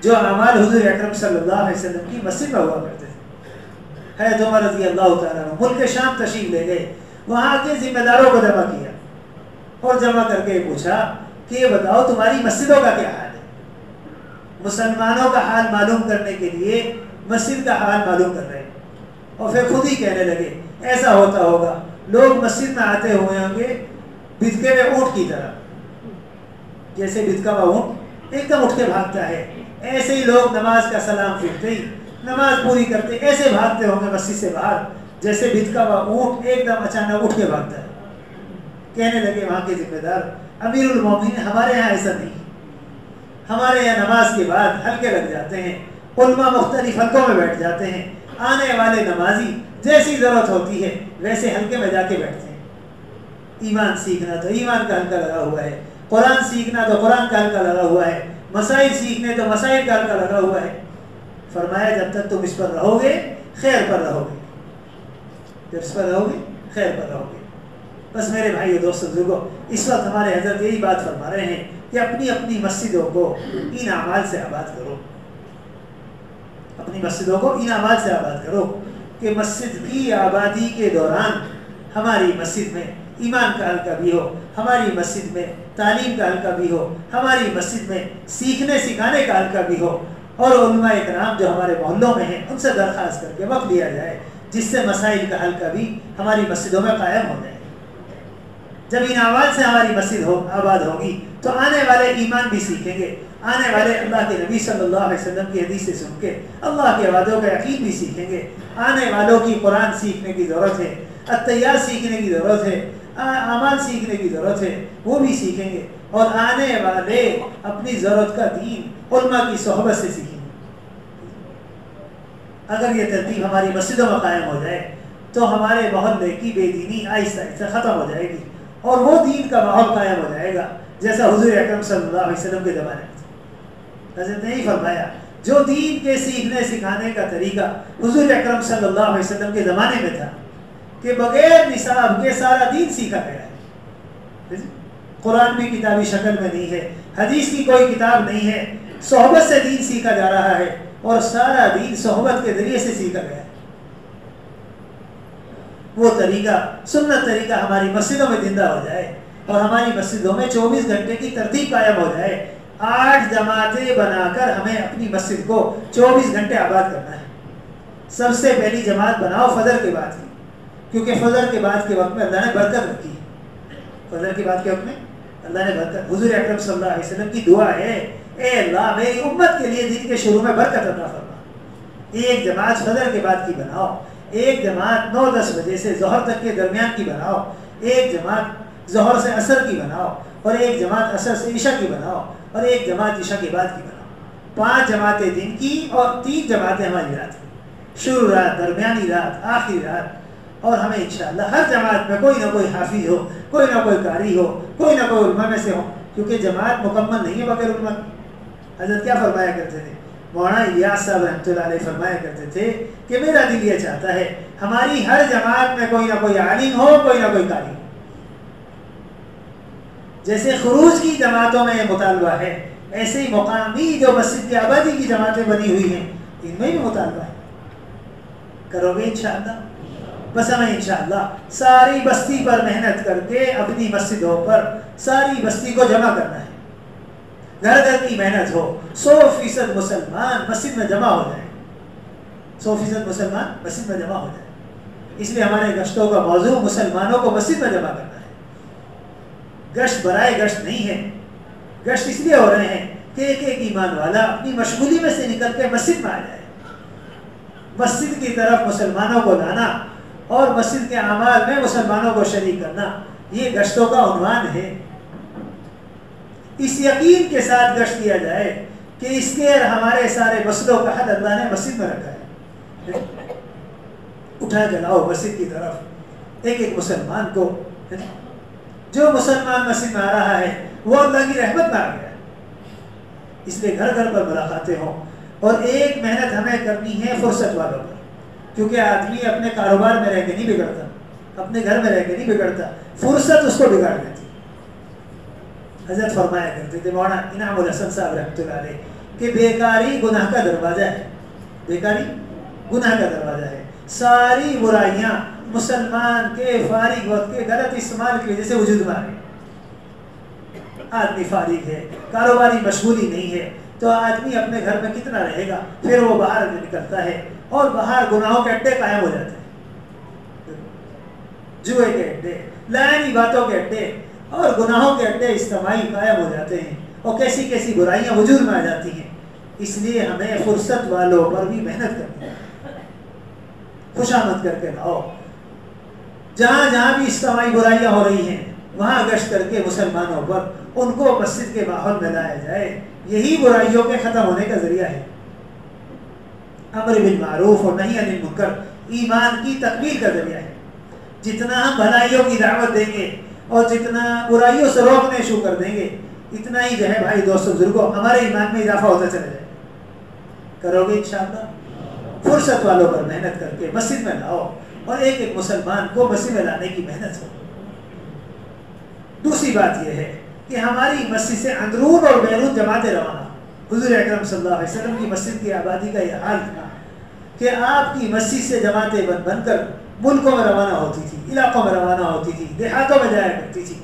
جو اعمال حضور اکرم صلی اللہ علیہ وسلم کی مسجد میں ہوا کرتے تھے۔ حضرت عمر رضی اللہ تعالیٰ عنہ ملک شام تشریف لے گئے، وہاں کے ذمہ داروں کو جمع کیا اور جمع کر کے پوچھا کہ یہ بتاؤ تمہاری مسجدوں کا کیا حال ہے۔ مسلمانوں کا حال معلوم کرنے کے لیے مسجد کا حال معلوم کر رہے ہیں، اور پھر خود ہی کہنے لگے ایسا ہوتا ہوگا لوگ مسجد میں آتے ہوئے ہوں گے بدکے میں اونٹ کی طرح، جیسے بدکا ہوا اونٹ ایک دم اٹھ کے بھاگتا ہے، ایسے ہی لوگ نماز کا سلام پھرتے ہی نماز پوری کرتے ایسے بھاگتے ہوں گے مسجد سے باہر جیسے بدکا ہوا اونٹ ایک دم اچانک اٹھ کے بھاگتا ہے۔ کہنے لگے وہاں کے ذمہ دار امیر المومنین ہمارے یہاں ایسا نہیں، ہمارے یہاں نماز کے بعد حلقے لگ جاتے ہیں، علماء مختلف حلقوں میں بیٹھ جاتے ہیں، آنے والے نمازی جیسی ضرورت ہوتی ہے ویسے حلقے میں جا کے بیٹھتے ہیں۔ ایمان سیکھنا تو ایمان کا حلقہ لگا ہوا ہے، قرآن سیکھنا تو قرآن کا حلقہ لگا ہوا ہے، مسائل سیکھنے تو مسائل کا حلقہ لگا ہوا ہے۔ فرمایا جب تک تم اس پر رہو گے خیر پر رہو گے، جب اس پر رہو گے خیر پر رہو گے۔ بس میرے بھائی اور دوستو بزرگوں، اس وقت ہمارے حضرت یہی بات فرما رہے ہیں کہ اپنی اپنی مسجدوں کو ان اعمال سے آباد کرو، اپنی مسجدوں کو ان اعمال سے آباد کرو کہ مسجد کی آبادی کے دوران ہماری مسجد میں ایمان کا حلقہ بھی ہو، ہماری مسجد میں تعلیم کا حلقہ بھی ہو، ہماری مسجد میں سیکھنے سکھانے کا حلقہ بھی ہو، اور علماء اکرام جو ہمارے محلوں میں ہیں ان سے درخواست کر کے وقت لیا جائے جس سے مسائل کا حلقہ بھی ہماری مسجدوں میں قائم ہو جائے۔ جب ان اعمال سے ہماری مسجد آباد ہوگی تو آنے والے ایمان بھی سیکھیں گے، آنے والے اللہ کے نبی صلی اللہ علیہ وسلم کی حدیث سے سن کے اللہ کے وعدوں کا یقین بھی سیکھیں گے، آنے والوں کی قرآن سیکھنے کی ضرورت ہے، التیار سیکھنے کی ضرورت ہے، اعمال سیکھنے کی ضرورت ہے، وہ بھی سیکھیں گے، اور آنے والے اپنی ضرورت کا دین علماء کی صحبت سے سیکھیں گے۔ اگر یہ ترتیب ہماری مسجدوں میں قائم ہو جائے تو ہمارے محلے کی بے دینی آہستہ آہستہ ختم ہو جائے گی، اور وہ دین کا ماحول قائم ہو جائے گا جیسا حضور اکرم صلی اللہ علیہ وسلم کے زمانے میں تھا۔ حضرت نے ہی فرمایا جو دین کے سیکھنے سکھانے کا طریقہ حضور اکرم صلی اللہ علیہ وسلم کے زمانے میں تھا کہ بغیر نصاب کے سارا دین سیکھا گیا ہے۔ قرآن بھی کتابی شکل میں نہیں ہے، حدیث کی کوئی کتاب نہیں ہے، صحبت سے دین سیکھا جا رہا ہے، اور سارا دین صحبت کے ذریعے سے سیکھا گیا ہے۔ وہ طریقہ سنت طریقہ ہماری مسجدوں میں زندہ ہو جائے، اور ہماری مسجدوں میں 24 گھنٹے کی ترتیب قائم ہو جائے، 8 جماعتیں بنا کر ہمیں اپنی مسجد کو 24 گھنٹے آباد کرنا ہے۔ سب سے پہلی جماعت بناؤ فجر کے بعد کی، کیونکہ فجر کے بعد کے وقت میں اللہ نے برکت رکھی ہے۔ فجر کے بعد کے وقت میں اللہ نے برکت، حضور اکرم صلی اللہ علیہ وسلم کی دعا ہے اے اللہ میری امت کے لیے دن کے شروع میں برکت عطا فرما۔ ایک جماعت فجر کے بعد کی بناؤ، ایک جماعت 9-10 بجے سے ظہر تک کے درمیان کی بناؤ، ایک جماعت ظہر سے عصر کی بناؤ، اور ایک جماعت عصر سے عشاء کی بناؤ، اور ایک جماعت عشاء کے بعد کی بناؤ۔ 5 جماعتیں دن کی اور 3 جماعتیں ہماری رات کی، شروع رات، درمیانی رات، آخری رات۔ اور ہمیں انشاءاللہ ہر جماعت میں کوئی نہ کوئی حافظ ہو، کوئی نہ کوئی قاری ہو، کوئی نہ کوئی علماء میں سے ہو، کیونکہ جماعت مکمل نہیں ہے بغیر علماء۔ حضرت کیا فرمایا کرتے تھے؟ مولانا الیاس صاحب رحمۃ اللہ علیہ فرمایا کرتے تھے کہ میرا دل یہ چاہتا ہے ہماری ہر جماعت میں کوئی نہ کوئی عالم ہو، کوئی نہ کوئی قاری ہو۔ جیسے خروج کی جماعتوں میں یہ مطالبہ ہے، ایسے ہی مقامی جو مسجد کی آبادی کی جماعتیں بنی ہوئی ہیں ان میں بھی مطالبہ ہے۔ کرو گے انشاءاللہ؟ بس ہمیں انشاءاللہ ساری بستی پر محنت کر کے اپنی مسجدوں پر ساری بستی کو جمع کرنا ہے، گھر گھر کی محنت ہو، 100% مسلمان مسجد میں جمع ہو جائے، 100% مسلمان مسجد میں جمع ہو جائے۔ اس لیے ہمارے گشتوں کا موضوع مسلمانوں کو مسجد میں جمع کرنا ہے۔ گشت برائے گشت نہیں ہے، گشت اس لیے ہو رہے ہیں کہ ایک ایک ایمان والا اپنی مشغولی میں سے نکل کے مسجد میں آ جائے، مسجد کی طرف مسلمانوں کو لانا اور مسجد کے اعمال میں مسلمانوں کو شریک کرنا، یہ گشتوں کا عنوان ہے۔ اس یقین کے ساتھ گشت کیا جائے کہ اس کے ہمارے سارے مسئلوں کا حل اللہ نے مسجد میں رکھا ہے۔ اٹھا جلاؤ مسجد کی طرف ایک ایک مسلمان کو، جو مسلمان مسجد میں آ رہا ہے وہ اللہ کی رحمت میں آ گیا۔ اس لیے گھر گھر پر ملاقاتیں ہوں، اور ایک محنت ہمیں کرنی ہے فرصت والوں پر، کیونکہ آدمی اپنے کاروبار میں رہ کے نہیں بگڑتا، اپنے گھر میں رہ کے نہیں بگڑتا، فرصت اس کو بگاڑ دیتی۔ حضرت فرمایا کرتے تھے مولانا انعام الحسن صاحب رحمۃ اللہ علیہ کہ بیکاری گناہ کا دروازہ ہے، بیکاری گناہ کا دروازہ ہے، ساری برائیاں مسلمان کے فارغ وقت کے غلط استعمال کی وجہ سے وجود میں آ رہے. آدمی فارغ ہے، کاروباری مشغولی نہیں ہے، تو آدمی اپنے گھر میں کتنا رہے گا، پھر وہ باہر نکلتا ہے اور باہر گناہوں کے اڈے قائم ہو جاتے ہیں، جوئے کے اڈے، لائنی باتوں کے اڈے اور گناہوں کے اڈے اجتماعی قائم ہو جاتے ہیں، اور کیسی کیسی برائیاں وجود میں آ جاتی ہیں. اس لیے ہمیں فرصت والوں پر بھی محنت کرنی ہے، خوشامد کر کے لاؤ. جہاں جہاں بھی اجتماعی برائیاں ہو رہی ہیں وہاں گشت کر کے مسلمانوں پر ان کو مسجد کے ماحول میں لایا جائے. یہی برائیوں کے ختم ہونے کا ذریعہ ہے. امر بالمعروف اور نہی عن المنکر ایمان کی تکمیل کا ذریعہ ہے. جتنا ہم بھلائیوں کی دعوت دیں گے اور جتنا برائیوں سے روکنے شروع کر دیں گے، اتنا ہی جو ہے بھائی دوستوں بزرگوں ہمارے ایمان میں اضافہ ہوتا چلا جائے. کرو گے انشاءاللہ؟ فرصت والوں پر محنت کر کے مسجد میں لاؤ اور ایک ایک مسلمان کو مسجد میں لانے کی محنت کرو. دوسری بات یہ ہے کہ ہماری مسجد سے اندرون اور بیرون جماعتیں روانہ. حضور اکرم صلی اللہ علیہ وسلم کی مسجد کی آبادی کا یہ حال تھا کہ آپ کی مسجد سے جماعتیں بن بن کر ملکوں میں روانہ ہوتی تھی، علاقوں میں روانہ ہوتی تھی، دیہاتوں میں جایا کرتی تھی.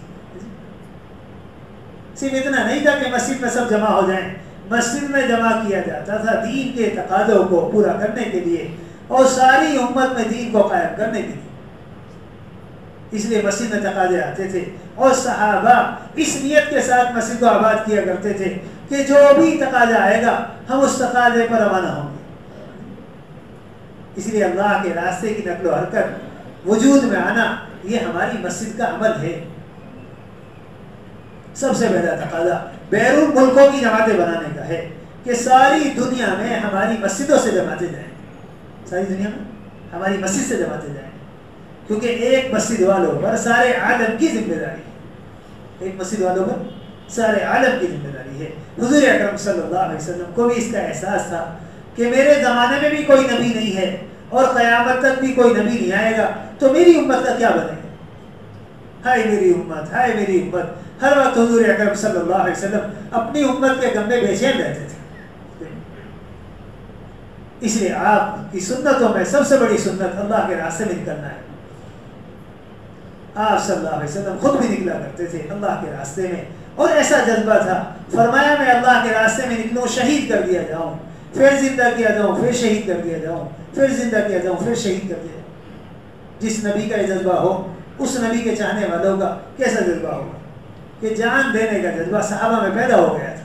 صرف اتنا نہیں تھا کہ مسجد میں سب جمع ہو جائیں، مسجد میں جمع کیا جاتا تھا دین کے تقاضوں کو پورا کرنے کے لیے اور ساری امت میں دین کو قائم کرنے کے لیے. اس لیے مسجد میں تقاضے آتے تھے اور صحابہ اس نیت کے ساتھ مسجد کو آباد کیا کرتے تھے کہ جو بھی تقاضا آئے گا ہم اس تقاضے پر روانہ ہوں گے. اس لیے اللہ کے راستے کی نقل و حرکت وجود میں آنا یہ ہماری مسجد کا عمل ہے. سب سے پہلا تقاضا بیرون ملکوں کی جماعتیں بنانے کا ہے کہ ساری دنیا میں ہماری مسجدوں سے جماعتیں جائیں، ساری دنیا میں ہماری مسجد سے جماعتیں جائیں، کیونکہ ایک مسجد والوں پر سارے عالم کی ذمہ داری ہے. ایک مسجد والوں پر سارے عالم کی ذمہ داری ہے. حضور اکرم صلی اللہ علیہ وسلم کو بھی اس کا احساس تھا کہ میرے زمانے میں بھی کوئی نبی نہیں ہے اور قیامت تک بھی کوئی نبی نہیں آئے گا، تو میری امت کا کیا بنے گا. ہائے میری امت، ہائے میری امت. ہر وقت حضور اکرم صلی اللہ علیہ وسلم اپنی امت کے غم میں بے چین رہتے تھے. اس لیے آپ کی سنتوں میں سب سے بڑی سنت اللہ کے راستے میں نکلنا ہے. آپ صلی اللہ علیہ وسلم خود بھی نکلا کرتے تھے اللہ کے راستے میں، اور ایسا جذبہ تھا، فرمایا میں اللہ کے راستے میں نکلوں، شہید کر دیا جاؤں، پھر زندہ کیا جاؤں، پھر شہید کر دیا جاؤں، پھر زندہ کیا جاؤں، پھر شہید کر دیا جاؤں. جس نبی کا یہ جذبہ ہو اس نبی کے چاہنے والوں کا کیسا جذبہ ہوگا کہ جان دینے کا جذبہ صحابہ میں پیدا ہو گیا تھا.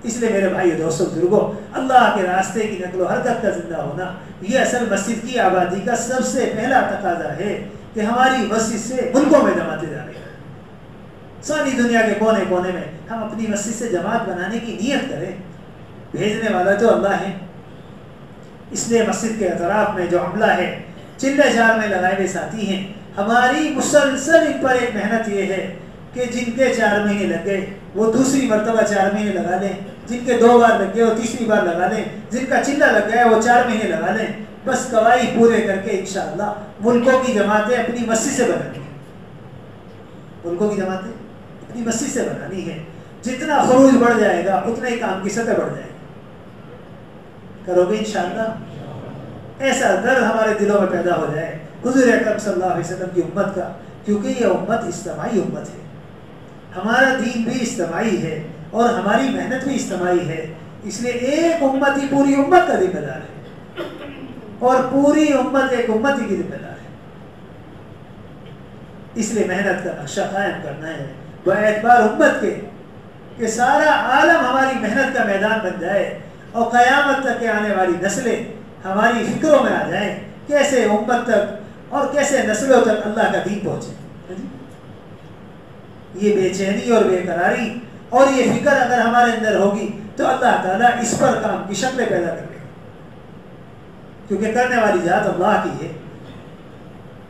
اس لیے میرے بھائی دوستوں بزرگوں، اللہ کے راستے کی نقل و حرکت کا زندہ ہونا یہ اصل مسجد کی آبادی کا سب سے پہلا تقاضا ہے کہ ہماری مسجد سے ملکوں میں جماعتیں جا رہی ہیں. ساری دنیا کے کونے کونے میں ہم اپنی مسجد سے جماعت بنانے کی نیت کریں. بھیجنے والا تو اللہ ہے. اس لیے مسجد کے اطراف میں جو عملہ ہے، چلے چار میں لگائے ہوئے ساتھی ہیں، ہماری مسلسل ان پر ایک محنت یہ ہے کہ جن کے 4 مہینے لگ گئے وہ دوسری مرتبہ 4 مہینے لگا لیں، جن کے 2 بار لگ گئے وہ تیسری بار لگا لیں، جن کا چلہ لگ گیا وہ 4 مہینے لگا لیں. بس قوائی پورے کر کے انشاءاللہ ملکوں کی جماعتیں اپنی مسجد سے بنانی ہیں. ملکوں کی جماعتیں اپنی مسجد سے بنانی ہے. جتنا خروج بڑھ جائے گا اتنا ہی کام کی سطح بڑھ جائے گی. کرو گے انشاءاللہ؟ ایسا درد ہمارے دلوں میں پیدا ہو جائے حضور اکرم صلی اللہ علیہ وسلم کی امت کا، کیونکہ یہ امت اجتماعی امت ہے. ہمارا دین بھی اجتماعی ہے اور ہماری محنت بھی اجتماعی ہے. اس لیے ایک امت ہی پوری امت کا ذمہ دار ہے اور پوری امت ایک امت ہی کی ذمہ دار ہے. اس لیے محنت کا نقشہ قائم کرنا ہے باعتبار امت کے کہ سارا عالم ہماری محنت کا میدان بن جائے اور قیامت تک کے آنے والی نسلیں ہماری فکروں میں آ جائیں کیسے امت تک اور کیسے نسلوں تک اللہ کا دین پہنچے. یہ بے چینی اور بے قراری اور یہ فکر اگر ہمارے اندر ہوگی تو اللہ تعالیٰ اس پر کام کی شکلیں پیدا کر لے گا، کیونکہ کرنے والی ذات اللہ کی ہے.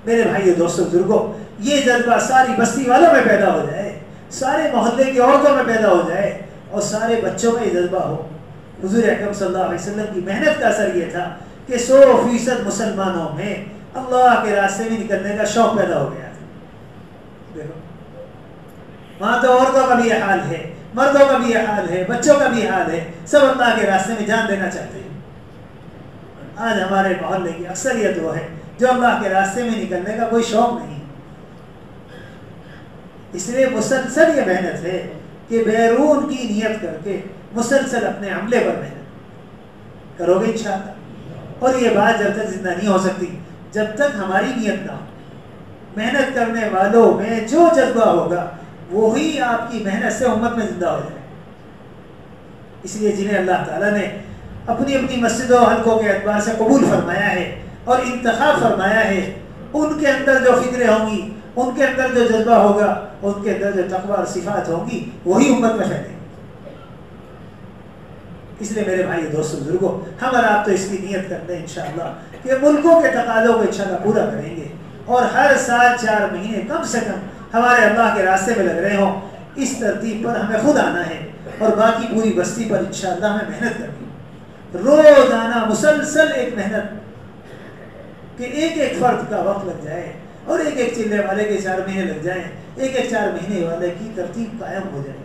میرے بھائی دوستوں بزرگوں، یہ جذبہ ساری بستی والوں میں پیدا ہو جائے، سارے محلے کی عورتوں میں پیدا ہو جائے اور سارے بچوں میں یہ جذبہ ہو. حضور اکرم صلی اللہ علیہ وسلم کی محنت کا اثر یہ تھا کہ 100% مسلمانوں میں اللہ کے راستے میں نکلنے کا شوق پیدا ہو گیا تھا. دیکھو وہاں تو عورتوں کا بھی یہ حال ہے، مردوں کا بھی یہ حال ہے، بچوں کا بھی حال ہے، سب اللہ کے راستے میں جان دینا چاہتے ہیں۔ آج ہمارے محلے کی اکثریت وہ ہے جو اللہ کے راستے میں نکلنے کا کوئی شوق نہیں۔ اس لیے مسلسل یہ محنت ہے کہ بیرون کی نیت کر کے مسلسل اپنے عملے پر محنت کرو گے انشاءاللہ۔ اور یہ بات جب تک زندہ نہیں ہو سکتی جب تک ہماری نیت نہ ہو۔ محنت کرنے والوں میں جو جذبہ ہوگا وہی آپ کی محنت سے امت میں زندہ ہو جائے۔ اس لیے جنہیں اللہ تعالیٰ نے اپنی اپنی مسجدوں و حلقوں کے اعتبار سے قبول فرمایا ہے اور انتخاب فرمایا ہے، ان کے اندر جو فکریں ہوں گی، ان کے اندر جو جذبہ ہوگا، ان کے اندر جو تقویٰ اور صفات ہوں گی وہی امت میں پھیلے گی۔ اس لیے میرے بھائی دوستوں بزرگوں، ہم اور آپ تو اس کی نیت کرتے ہیں انشاءاللہ کہ ملکوں کے تقاضوں کو انشاءاللہ پورا کریں گے، اور ہر سال 4 مہینے کم سے کم ہمارے اللہ کے راستے میں لگ رہے ہوں۔ اس ترتیب پر ہمیں خود آنا ہے اور باقی پوری بستی پر انشاءاللہ ہمیں محنت کرنی ہے، روزانہ مسلسل ایک محنت کہ ایک ایک فرد کا وقت لگ جائے، اور ایک ایک چلے والے کے 4 مہینے لگ جائیں، ایک ایک 4 مہینے والے کی ترتیب قائم ہو جائے۔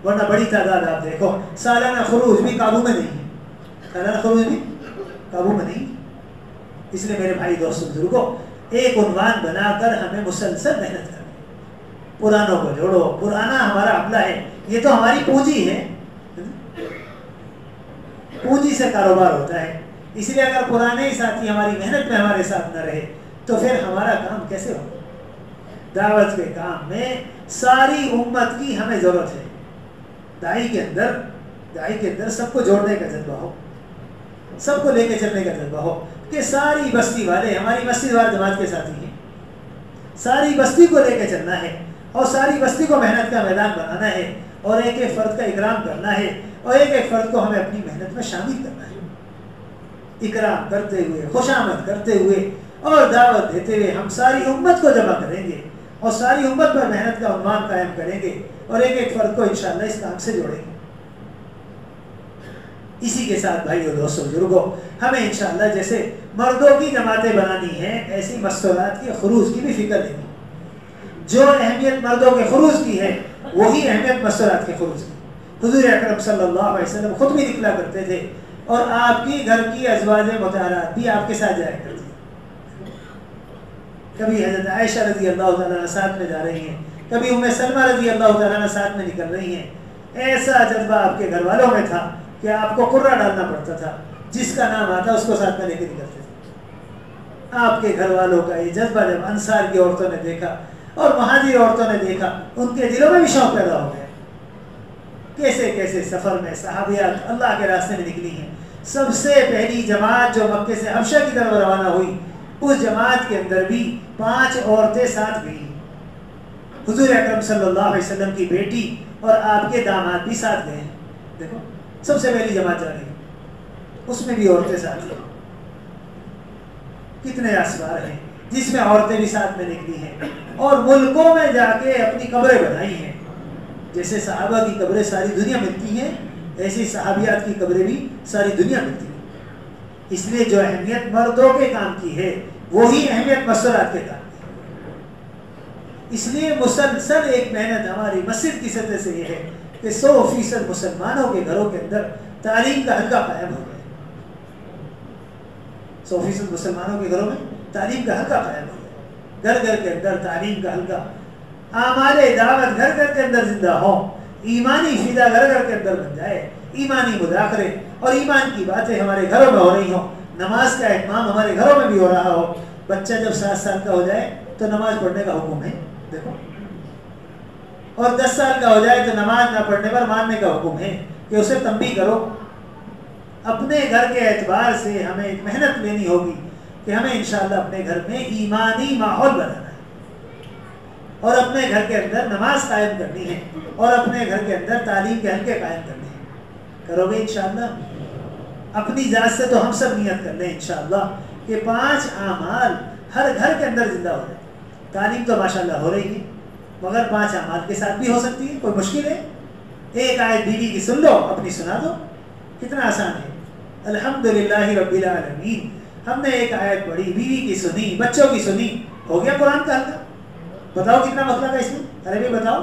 ورنہ بڑی تعداد آپ دیکھو، سالانہ خروج بھی قابو میں نہیں ہے، سالانہ خروج بھی قابو میں نہیں۔ اس لیے میرے بھائی دوستوں بزرگوں، ایک عنوان بنا کر ہمیں مسلسل محنت کرنی ہے۔ پرانوں کو جوڑو، پرانا ہمارا عملہ ہے، یہ تو ہماری پونجی ہے، پونجی سے کاروبار ہوتا ہے۔ اس لیے اگر پرانے ہی ساتھی ہماری محنت میں ہمارے ساتھ نہ رہے تو پھر ہمارا کام کیسے ہوگا؟ دعوت کے کام میں ساری امت کی ہمیں ضرورت ہے۔ دائی کے اندر سب کو جوڑنے کا جذبہ ہو، سب کو لے کے چلنے کا جذبہ ہو کہ ساری بستی والے ہماری مسجد وال جماعت کے ساتھی ہیں، ساری بستی کو لے کے چلنا ہے، اور ساری بستی کو محنت کا میدان بنانا ہے، اور ایک ایک فرد کا اکرام کرنا ہے، اور ایک ایک فرد کو ہمیں اپنی محنت میں شامل کرنا ہے۔ اکرام کرتے ہوئے، خوشامد کرتے ہوئے اور دعوت دیتے ہوئے ہم ساری امت کو جمع کریں گے، اور ساری امت پر محنت کا عنوان قائم کریں گے، اور ایک ایک فرد کو انشاءاللہ اس کام سے جوڑیں گے۔ اسی کے ساتھ بھائیو دوستو بزرگوں، ہمیں انشاءاللہ جیسے مردوں کی جماعتیں بنانی ہیں، ایسی مستورات کے خروج کی بھی فکر لینی۔ جو اہمیت مردوں کے خروج کی ہے وہی اہمیت مستورات کے خروج کی۔ حضور اکرم صلی اللہ علیہ وسلم خود بھی نکلا کرتے تھے، اور آپ کی گھر کی ازواج مطہرات بھی آپ کے ساتھ جایا کرتی ہیں۔ کبھی حضرت عائشہ رضی اللہ تعالیٰ عنہ ساتھ میں جا رہی ہیں، کبھی ام سلمہ رضی اللہ تعالیٰ عنہ ساتھ میں نکل رہی ہیں۔ ایسا جذبہ آپ کے گھر والوں میں تھا کہ آپ کو قرہ ڈالنا پڑتا تھا، جس کا نام آتا اس کو ساتھ میں لے کے نکلتے تھے۔ آپ کے گھر والوں کا یہ جذبہ جب انصار کی عورتوں نے دیکھا اور مہاجر عورتوں نے دیکھا، ان کے دلوں میں بھی شوق پیدا ہو گیا۔ کیسے کیسے سفر میں صحابیات اللہ کے راستے میں نکلی ہیں۔ سب سے پہلی جماعت جو مکے سے حبشہ کی طرف روانہ ہوئی، اس جماعت کے اندر بھی 5 عورتیں ساتھ گئی۔ حضور اکرم صلی اللہ علیہ وسلم کی بیٹی اور آپ کے داماد بھی ساتھ گئے ہیں۔ دیکھو سب سے پہلی جماعت جا رہی ہے، اس میں بھی عورتیں ساتھ ہیں۔ کتنے اسوار ہیں جس میں عورتیں بھی ساتھ میں نکلی ہیں، اور ملکوں میں جا کے اپنی قبریں بنائی ہیں۔ جیسے صحابہ کی قبریں ساری دنیا ملتی ہیں، ایسی صحابیات کی قبریں بھی ساری دنیا ملتی ہیں۔ اس لیے جو اہمیت مردوں کے کام کی ہے وہی اہمیت مستورات کے کام کی ہے۔ اس لیے مسلسل ایک محنت ہماری مسجد کی سطح سے یہ ہے کہ 100% مسلمانوں کے گھروں کے اندر تعلیم کا حلقہ قائم ہو جائے۔ 100% مسلمانوں کے گھروں میں تعلیم کا حلقہ قائم ہو جائے، گھر گھر کے اندر تعلیم کا حلقہ، اعمال دعوت گھر گھر کے اندر زندہ ہو، ایمانی فضا گھر گھر کے اندر بن جائے، ایمانی مذاکرے اور ایمان کی باتیں ہمارے گھروں میں ہو رہی ہوں، نماز کا اہتمام ہمارے گھروں میں بھی ہو رہا ہو۔ بچہ جب 7 سال کا ہو جائے تو نماز پڑھنے کا حکم ہے، دیکھو، اور 10 سال کا ہو جائے تو نماز نہ پڑھنے پر ماننے کا حکم ہے کہ اسے تنبیہ کرو۔ اپنے گھر کے اعتبار سے ہمیں ایک محنت لینی ہوگی کہ ہمیں انشاءاللہ اپنے گھر میں ایمانی ماحول بنانا ہے، اور اپنے گھر کے اندر نماز قائم کرنی ہے، اور اپنے گھر کے اندر تعلیم کے حلقے قائم کرنے ہیں۔ کرو گے انشاءاللہ؟ اپنی ذات سے تو ہم سب نیت کر لیں انشاءاللہ کہ 5 اعمال ہر گھر کے اندر زندہ ہو جائے۔ تعلیم تو ماشاءاللہ ہو رہی ہے، مگر 5 اعمال کے ساتھ بھی ہو سکتی ہے، کوئی مشکل ہے؟ ایک آیت بیوی کی سن لو، اپنی سنا دو، کتنا آسان ہے۔ الحمدللہ رب العالمین، ہم نے ایک آیت پڑھی، بیوی کی سنی، بچوں کی سنی، ہو گیا قرآن کا حلقہ۔ بتاؤ کتنا مطلب ہے اس میں؟ ارے بھی بتاؤ،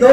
2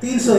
300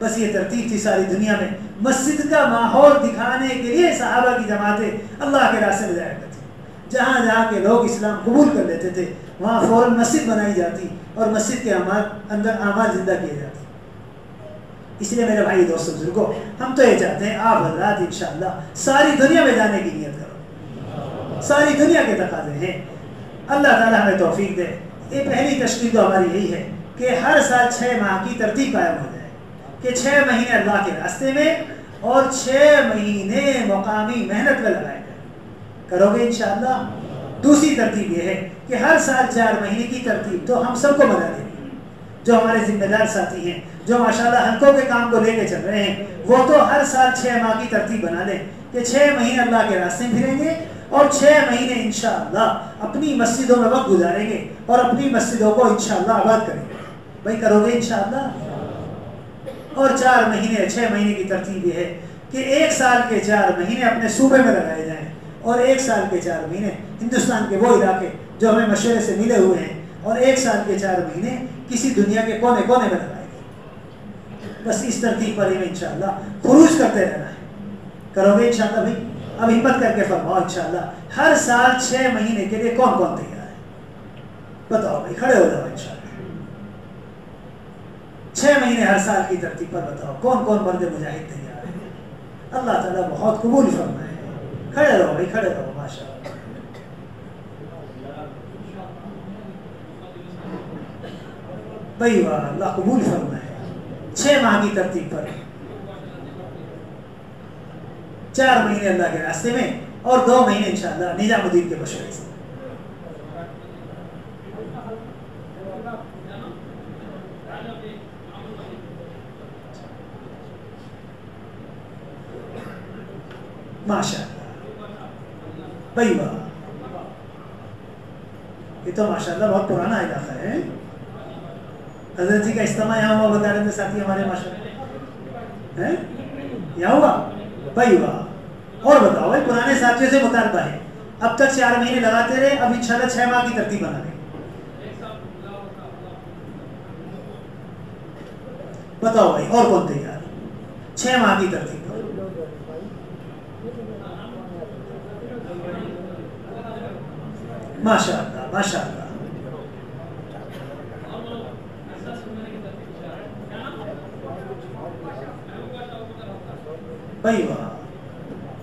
بس یہ ترتیب تھی ساری دنیا میں. مسجد کا ماحول دکھانے کے لیے صحابہ کی جماعتیں اللہ کے راستے میں جایا کرتی. جہاں جہاں کے لوگ اسلام قبول کر لیتے تھے وہاں فوراً مسجد بنائی جاتی اور مسجد کے اندر اعمال زندہ کیے جاتے. اس لیے میرے بھائی دوستوں بزرگوں، ہم تو یہ چاہتے ہیں آپ حضرات انشاءاللہ ساری دنیا میں جانے کی نیت کرو. ساری دنیا کے تقاضے ہیں، اللہ تعالیٰ ہمیں توفیق دے. یہ پہلی تشکیل تو ہماری یہی ہے کہ ہر سال 6 ماہ کی ترتیب قائم ہو جائے کہ 6 مہینے اللہ کے راستے میں اور 6 مہینے مقامی محنت میں لگائے جائیں. کرو گے انشاءاللہ؟ دوسری ترتیب یہ ہے کہ ہر سال 4 مہینے کی ترتیب تو ہم سب کو بنا دیں گے. جو ہمارے ذمہ دار ساتھی ہیں جو ماشاءاللہ حلقوں کے کام کو لے کے چل رہے ہیں وہ تو ہر سال 6 ماہ کی ترتیب بنا لیں کہ 6 مہینے اللہ کے راستے میں پھریں گے اور 6 مہینے انشاءاللہ اپنی مسجدوں میں وقت گزاریں گے اور اپنی مسجدوں کو انشاءاللہ آباد کریں گے. بھائی کرو گے انشاءاللہ؟ اور 4 مہینے 6 مہینے کی ترتیب یہ ہے کہ 1 سال کے 4 مہینے اپنے صوبے میں لگائے جائیں اور 1 سال کے 4 مہینے ہندوستان کے وہ علاقے جو ہمیں مشورے سے ملے ہوئے ہیں اور 1 سال کے 4 مہینے کسی دنیا کے کونے کونے میں لگائیں گے. بس اس ترتیب پر ہی انشاءاللہ خروج کرتے رہنا ہے. کرو گے انشاءاللہ بھائی؟ اب ہمت کر کے فرماؤ انشاءاللہ ہر سال 6 مہینے کے لیے کون کون تیار ہے؟ بتاؤ بھائی، کھڑے ہو جاؤ انشاءاللہ. 6 مہینے ہر سال کی ترتیب پر بتاؤ کون کون مرد مجاہد تیار ہے. اللہ تعالیٰ بہت قبول فرمائے. کھڑے رہو بھائی، کھڑے رہو ماشاءاللہ. بھائی واہ، اللہ قبول فرمائے. 6 ماہ کی ترتیب پر 4 مہینے اللہ کے راستے میں اور 2 مہینے انشاءاللہ نظام الدین کے مشورے سے. ماشاءاللہ بھائی واہ، یہ تو ماشاءاللہ بہت پرانا علاقہ ہے. حضرت جی کا اجتماع یہاں ہوا بتا رہے تھے ساتھی ہمارے ماشاءاللہ یہاں ہوا. بھائی واہ، اور بتاؤ بھائی پرانے ساتھیوں سے مطالبہ ہے اب تک 4 مہینے لگاتے رہے، اب انشاءاللہ 6 ماہ کی ترتیب بنا لیں. بتاؤ بھائی اور کون تیار 6 ماہ کی ترتیب پر؟ ماشاءاللہ ماشاءاللہ. بھائی واہ،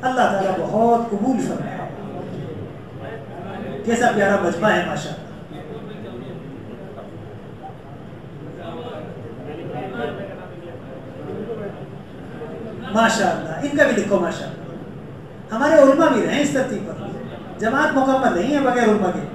اللہ تعالیٰ بہت قبول فرمائے. کیسا پیارا مجمع ہے ماشاءاللہ. ماشاءاللہ ان کا بھی لکھو ماشاءاللہ. ہمارے علماء بھی رہیں اس ترتیب پر. جماعت مکمل نہیں ہے بغیر علماء کے.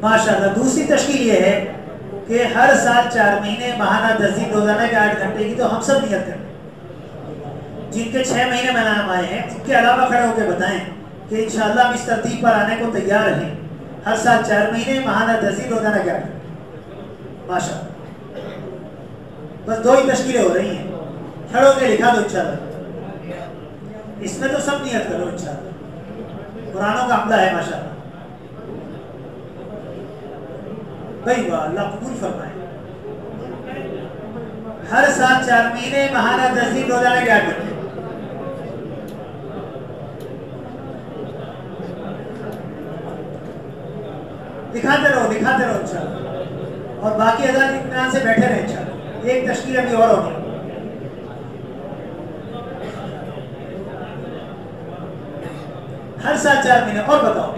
ماشاءاللہ دوسری تشکیل یہ ہے کہ ہر سال 4 مہینے ماہانہ 10 دن روزانہ کے 8 گھنٹے کی تو ہم سب نیت کریں. جن کے 6 مہینے میں نام آئے ہیں ان کے علاوہ کھڑے ہو کے بتائیں کہ انشاءاللہ ہم اس ترتیب پر آنے کو تیار ہیں. ہر سال 4 مہینے ماہانہ 10 دن روزانہ کے 8 گھنٹے. ماشاءاللہ بس 2 ہی تشکیلیں ہو رہی ہیں. کھڑے ہو کے لکھا دو انشاءاللہ. اس میں تو سب نیت کرو انشاءاللہ. قرآنوں کا عملہ ہے ماشاءاللہ. بھائی واہ، اللہ قبول فرمائے. ہر سال 4 مہینے ماہانہ 10 دن روزانہ کے 8 گھنٹے. دکھاتے رہو انشاءاللہ. اور باقی حضرات اطمینان سے بیٹھے رہے انشاءاللہ. ایک تشکیل ابھی اور ہوگی. ہر سال 4 مہینے. اور بتاؤ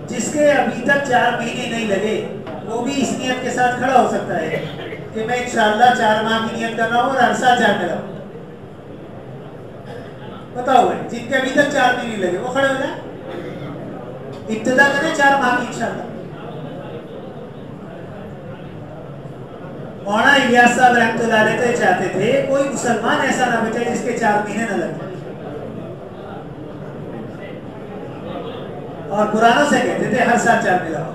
جس کے ابھی تک 4 مہینے نہیں لگے وہ بھی اس نیت کے ساتھ کھڑا ہو سکتا ہے کہ میں انشاءاللہ 4 ماہ کی نیت کر رہا ہوں اور ہر سال 4 میں لگوں. بتاؤ بھائی جن کے ابھی تک 4 مہینے لگے وہ کھڑے ہو جائیں. ابتدا کریں 4 ماہ کی انشاءاللہ. مولانا الیاس صاحب رحمۃ اللہ علیہ تو چاہتے تھے کوئی مسلمان ایسا نہ بچے جس کے 4 مہینے نہ لگے، اور قرآنوں سے کہتے تھے ہر سال 4 ملا ہو۔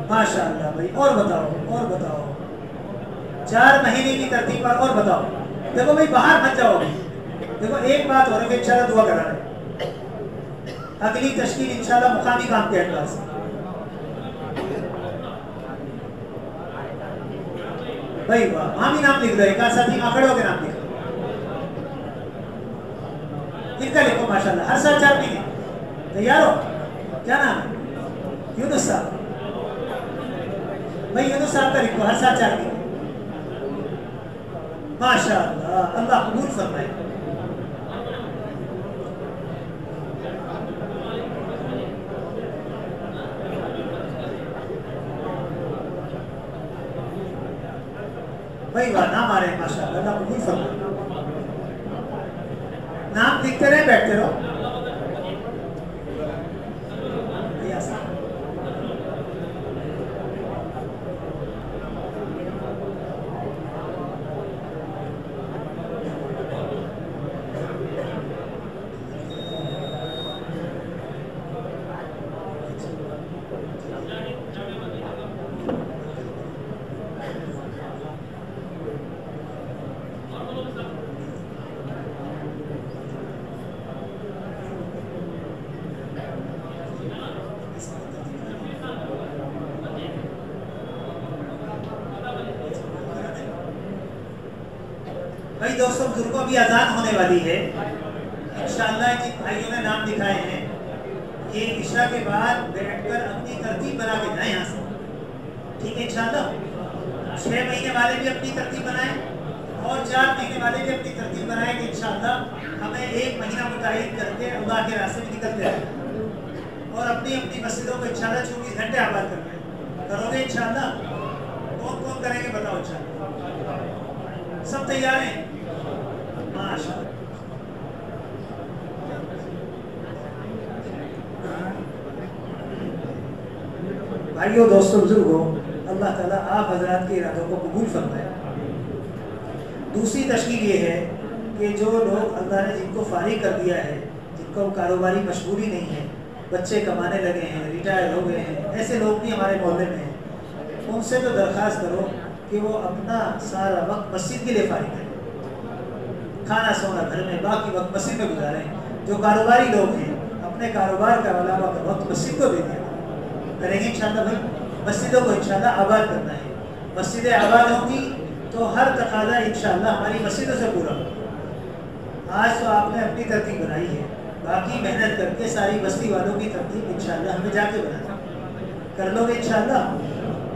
ماشاء اللہ بھائی، اور بتاؤ 4 مہینے کی ترتیب پر اور بتاؤ۔ دیکھو بھائی باہر مت جاؤ، دیکھو ایک بات ہو رہی ہے، انشاءاللہ دعا کرا رہے اگلی تشکیل انشاءاللہ مقامی کام کے اعتبار سے۔ بھائی واہ، وہاں بھی نام لکھ رہے ہیں، ساتھی آنکڑوں کے نام لکھ رہے ان کا لکھو ماشاءاللہ، ہر سال 4 مہینے۔ تیار ہو؟ کیا نام ہے؟ یونس صاحب۔ بھائی یونس صاحب کا لکھو، ہر سال 4 مہینے۔ ماشاءاللہ، اللہ قبول فرمائے۔ بھائی واہ، نام آ رہے ہیں ماشاءاللہ، اللہ قبول فرمائے۔ نام لکھتے رہے، بیٹھتے رہو۔ بھائی دوستوں بزرگوں بھی اذان ہونے والی ہے انشاءاللہ۔ جن بھائیوں نے نام لکھائے ہیں یہ عشاء کے بعد بیٹھ کر اپنی ترتیب بنا کے جائیں یہاں سے، ٹھیک ہے انشاءاللہ۔ 6 مہینے والے بھی اپنی ترتیب بنائیں اور 4 مہینے والے بھی اپنی ترتیب بنائیں کہ انشاءاللہ ہمیں 1 مہینہ متعین کر کے اللہ کے راستے میں نکلتے رہیں اور اپنی اپنی مسجدوں کو انشاءاللہ 24 گھنٹے آباد کرو گے انشاءاللہ۔ کون کون کریں گے بتاؤ انشاءاللہ؟ سب تیار ہیں؟ ماشاءاللہ۔ بھائیو دوستو بزرگوں، اللہ تعالیٰ آپ حضرات کے ارادوں کو قبول فرمائے۔ دوسری تشکیل یہ ہے کہ جو لوگ اللہ نے جن کو فارغ کر دیا ہے، جن کو کاروباری مشغولی نہیں ہے، بچے کمانے لگے ہیں، ریٹائر ہو گئے ہیں، ایسے لوگ بھی ہمارے محلے میں ہیں، ان سے تو درخواست کرو کہ وہ اپنا سارا وقت مسجد کے لیے فارغ کریں، کھانا سونا گھر میں، باقی وقت مسجد میں گزاریں۔ جو کاروباری لوگ ہیں اپنے کاروبار کا علاوہ کا وقت مسجد کو دے دیں، کریں گے انشاءاللہ بھائی۔ مسجدوں کو انشاءاللہ آباد کرنا ہے، مسجدیں آباد ہوں گی تو ہر تقاضا انشاءاللہ ہماری مسجدوں سے پورا ہوگا۔ آج تو آپ نے اپنی ترتیب بنائی ہے، باقی محنت کر کے ساری بستی والوں کی ترتیب انشاءاللہ ہمیں جا کے بنانا کر لو گے انشاءاللہ۔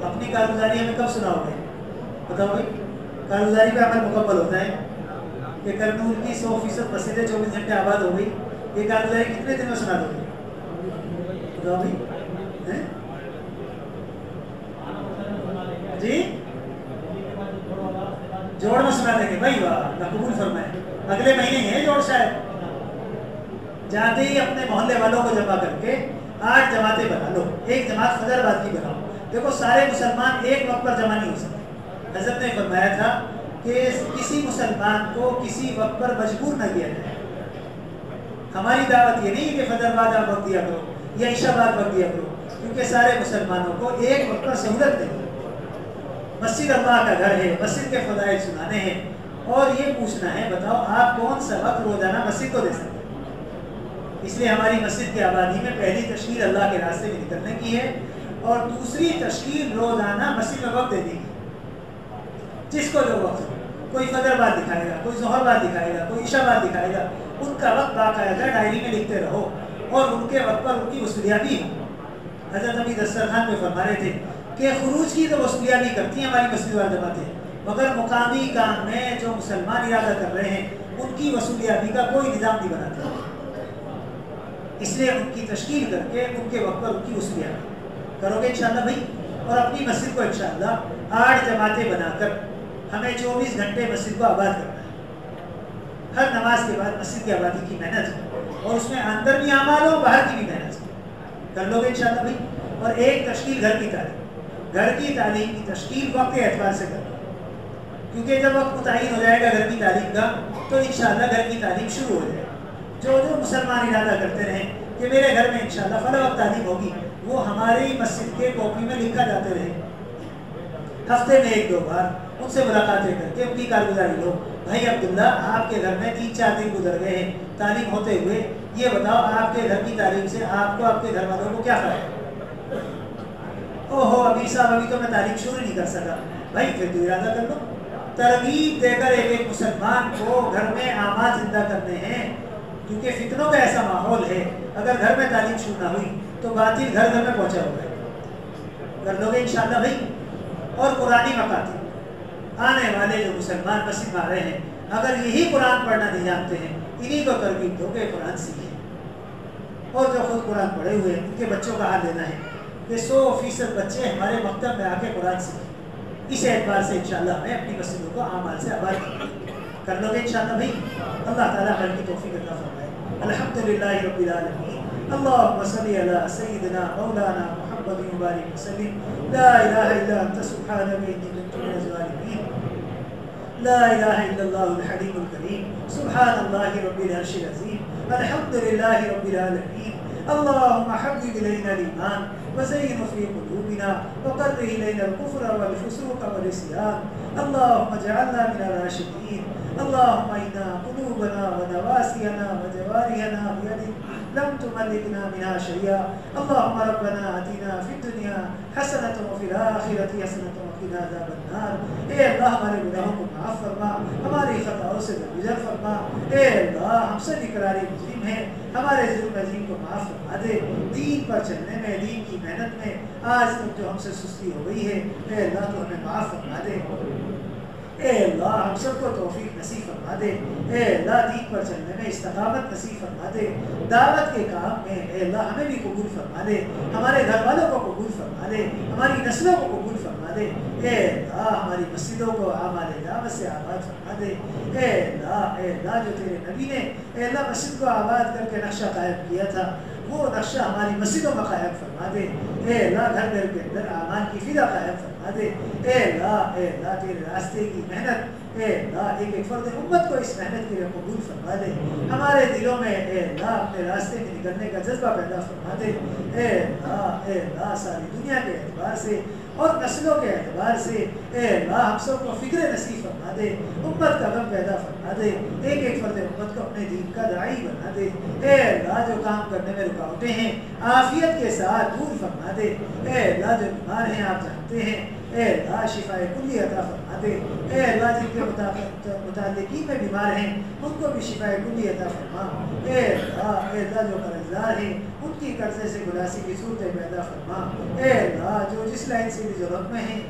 اپنی کارگزاری ہمیں کب سناؤ گے بتاؤ بھائی؟ کارگزاری پہ عمل مکمل ہوتا ہے کہ کرنول کی 100% مسجدیں 24 گھنٹے آباد ہو گئی، یہ کارگزاری کتنے دن میں سنا دو گے بتاؤ بھائی؟ جی جوڑ میں سنا دیں گے بھائی، واہ قبول فرمائے۔ اگلے مہینے ہیں جوڑ، شاید جاتے ہی اپنے محلے والوں کو جمع کر کے 8 جماعتیں بنا لو، ایک جماعت فجر بعد کی بناؤ۔ دیکھو سارے مسلمان ایک وقت پر جمع نہیں ہو سکتے، حضرت نے فرمایا تھا کہ کسی مسلمان کو کسی وقت پر مجبور نہ کیا جائے۔ ہماری دعوت یہ نہیں ہے کہ فجر بعد آپ وقت دیا کرو یا عشاء بعد وقت دیا کرو، کیونکہ سارے مسلمانوں کو ایک وقت پر سہولت دیں۔ مسجد اللہ کا گھر ہے، مسجد کے فضائل سنانے ہیں اور یہ پوچھنا ہے بتاؤ آپ کون سا وقت روزانہ مسجد کو دے سکتے ہیں۔ اس لیے ہماری مسجد کی آبادی میں پہلی تشکیل اللہ کے راستے میں نکلنے کی ہے اور دوسری تشکیل روزانہ مسجد میں وقت دینے کی، جس کو جو وقت ہو، کوئی فجر بعد دکھائے گا، کوئی ظہر بعد دکھائے گا، کوئی عشاء بعد دکھائے گا، ان کا وقت باقاعدہ ڈائری میں لکھتے رہو اور ان کے وقت پر ان کی وصولیابی ہو۔ حضرت ابھی دسترخوان میں فرما رہے تھے کہ خروج کی تو وصولیابی کرتی ہیں ہماری مسجد والے جماعتیں، مگر مقامی کام میں جو مسلمان ارادہ کر رہے ہیں ان کی وصولیابی کا کوئی نظام نہیں بناتا، اس لیے ان کی تشکیل کر کے ان کے وقت پر ان کی وصولیابی کرو گے انشاءاللہ بھائی۔ اور اپنی مسجد کو انشاءاللہ 8 جماعتیں بنا کر ہمیں 24 گھنٹے مسجد کو آباد کرنا ہے۔ ہر نماز کے بعد مسجد کی آبادی کی محنت ہو اور اس میں اندر بھی اعمال ہو، باہر کی بھی محنت ہو۔ کر لو گے انشاءاللہ بھائی؟ اور ایک تشکیل گھر کی تعلیم، گھر کی تعلیم کی تشکیل وقت کے اعتبار سے کرنا، کیونکہ جب وقت متعین ہو جائے گا گھر کی تعلیم کا تو انشاءاللہ گھر کی تعلیم شروع ہو جائے گی۔ جو مسلمان ارادہ کرتے رہیں کہ میرے گھر میں انشاءاللہ فلاں وقت تعلیم ہوگی، وہ ہماری مسجد کے کاپی میں لکھا جاتے رہے، ہفتے میں 1-2 بار ان سے ملاقاتیں کر کے ان کی کارگزاری لو۔ بھائی عبداللہ آپ کے گھر میں 3-4 دن گزر گئے ہیں تعلیم ہوتے ہوئے، یہ بتاؤ آپ کے گھر کی تعلیم سے آپ کو، آپ کے گھر والوں کو کیا فائدہ؟ اوہو ابھی صاحب ابھی تو میں تعلیم شروع نہیں کر سکا، بھائی پھر تو ارادہ کر لو۔ ترغیب دے کر ایک مسلمان کو گھر میں اعمال زندہ کرنے ہیں، کیونکہ فتنوں کا ایسا ماحول ہے، اگر گھر میں تعلیم شروع نہ ہوئی تو باطل گھر گھر میں پہنچا ہوگا۔ کر لو گے انشاءاللہ بھائی؟ اور قرآنی مکاتب، آنے والے جو مسلمان مسجد میں آ رہے ہیں اگر یہی قرآن پڑھنا نہیں جانتے ہیں، انہی کو ترغیب دو کہ قرآن سیکھیں، اور جو خود قرآن پڑھے ہوئے ہیں ان کے بچوں کا حال لینا ہے کہ 100% بچے ہمارے مکتب میں آ کے قرآن سیکھیں۔ اس اعتبار سے انشاءاللہ ہمیں اپنی مسجدوں کو اعمال سے آباد کر لو گے انشاءاللہ بھائی؟ اللہ تعالیٰ ہمیں کی توفیق عطا فرمائے۔ الحمدللہ رب العالمین، اللہم صلی علی سیدنا مولانا محمد وبارک وسلم، لا الہ الا انت سبحانک انی کنت من الظالمین، لا الہ الا اللہ الحلیم الکریم، سبحان اللہ رب العرش العظیم، الحمدللہ رب العالمین، اللهم حبب إلينا الإيمان وزينه في قلوبنا وكره إلينا الكفر والفسوق والعصيان، اللهم اجعلنا من الراشدين، اللهم إنا قلوبنا ونواسينا وجوارحنا بيدك لم تملكنا منها شيئا، اللهم ربنا آتنا في الدنيا حسنة وفي الآخرة حسنة وقنا عذاب النار۔ اے اللہ ہمارے گناہوں کو معاف فرما، ہماری خطاؤں سے درگزر فرما، اے اللہ ہم سے اقراری مجرم ہیں، ہمارے ظلم عظیم کو معاف فرما دے، دین پر چلنے میں، دین کی محنت میں آج تک جو ہم سے سستی ہو گئی ہے اے اللہ تو ہمیں معاف فرما دے، اے اللہ ہم سب کو توفیق نصیب فرما دے، اے اللہ دین پر چلنے میں استقامت نصیب فرما دے، دعوت کے کام میں اے اللہ ہمیں بھی قبول فرما دے، ہمارے گھر والوں کو قبول فرما دے، ہماری نسلوں کو قبول فرما دے، اے اللہ ہماری مسجدوں کو اعمال دعوت سے آباد فرما دے، اے اللہ جو تیرے نبی نے اے اللہ مسجد کو آباد کر کے نقشہ قائم کیا تھا وہ نقشہ ہماری مسجدوں میں قائم فرما دے، اے اللہ گھر گھر کے اندر اعمال کی فضا قائم فرما دے، اے اللہ تیرے راستے کی محنت اے اللہ ایک ایک فرد امت کو اس محنت کے لیے قبول فرما دے، ہمارے دلوں میں اے اللہ اپنے راستے میں نکلنے کا جذبہ پیدا فرما دے، اے اللہ ساری دنیا کے اعتبار سے اور نسلوں کے اعتبار سے اے اللہ ہم سب کو فکر نصیب فرما دے، امت کا غم پیدا فرما دے، ایک ایک فرد امت کو اپنے دین کا داعی بنا دے، اے اللہ جو کام کرنے میں رکاوٹیں ہیں عافیت کے ساتھ دور فرما دے، اے اللہ جو بیمار ہیں آپ جانتے ہیں اے اللہ شفاء کلی عطا فرما دے، اے اللہ جن کے متعلقین میں بیمار ہیں ان کو بھی شفاء کلی عطا فرما، اے اللہ جو قرضدار ہیں ان کی قرضے سے گلاسی کی صورتیں پیدا فرما، اے اللہ جو جس لائن سے بھی ضرورت میں ہیں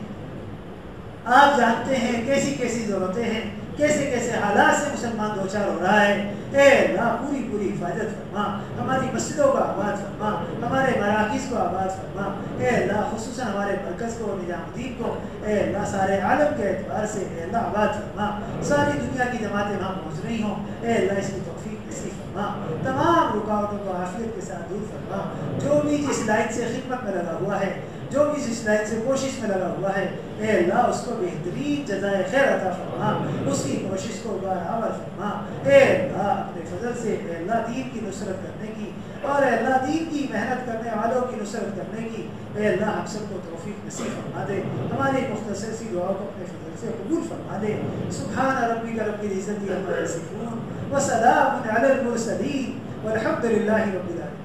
آپ جانتے ہیں کیسی کیسی ضرورتیں ہیں، کیسے کیسے حالات سے مسلمان دوچار ہو رہا ہے، اے اللہ پوری حفاظت فرما، ہماری مسجدوں کو آباد فرما، ہمارے مراکز کو آباد فرما، اے اللہ خصوصاً ہمارے مرکز کو، نظام الدین کو اے اللہ سارے عالم کے اعتبار سے اے اللہ آباد فرما، ساری دنیا کی جماعتیں وہاں پہنچ رہی ہوں اے اللہ اس کی توفیق نصیب فرما، تمام رکاوٹوں کو عافیت کے ساتھ دور فرما، جو بھی جس لائن سے خدمت میں لگا ہوا ہے، جو بھی جس لائن سے کوشش میں لگا ہوا ہے اے اللہ اس کو بہترین جزائے خیر عطا فرما، اس کی کوشش کو برابر فرما، اے اللہ اپنے فضل سے اے اللہ دین کی نصرت کرنے کی اور اے اللہ دین کی محنت کرنے والوں کی نصرت کرنے کی اے اللہ ہم سب کو توفیق نصیب فرما دے، ہماری مختصر سی دعاؤں کو اپنے فضل سے قبول فرما دے، سبحان ربک رب العزت عما یصفون وسلام علی المرسلین والحمد للہ رب العالمین۔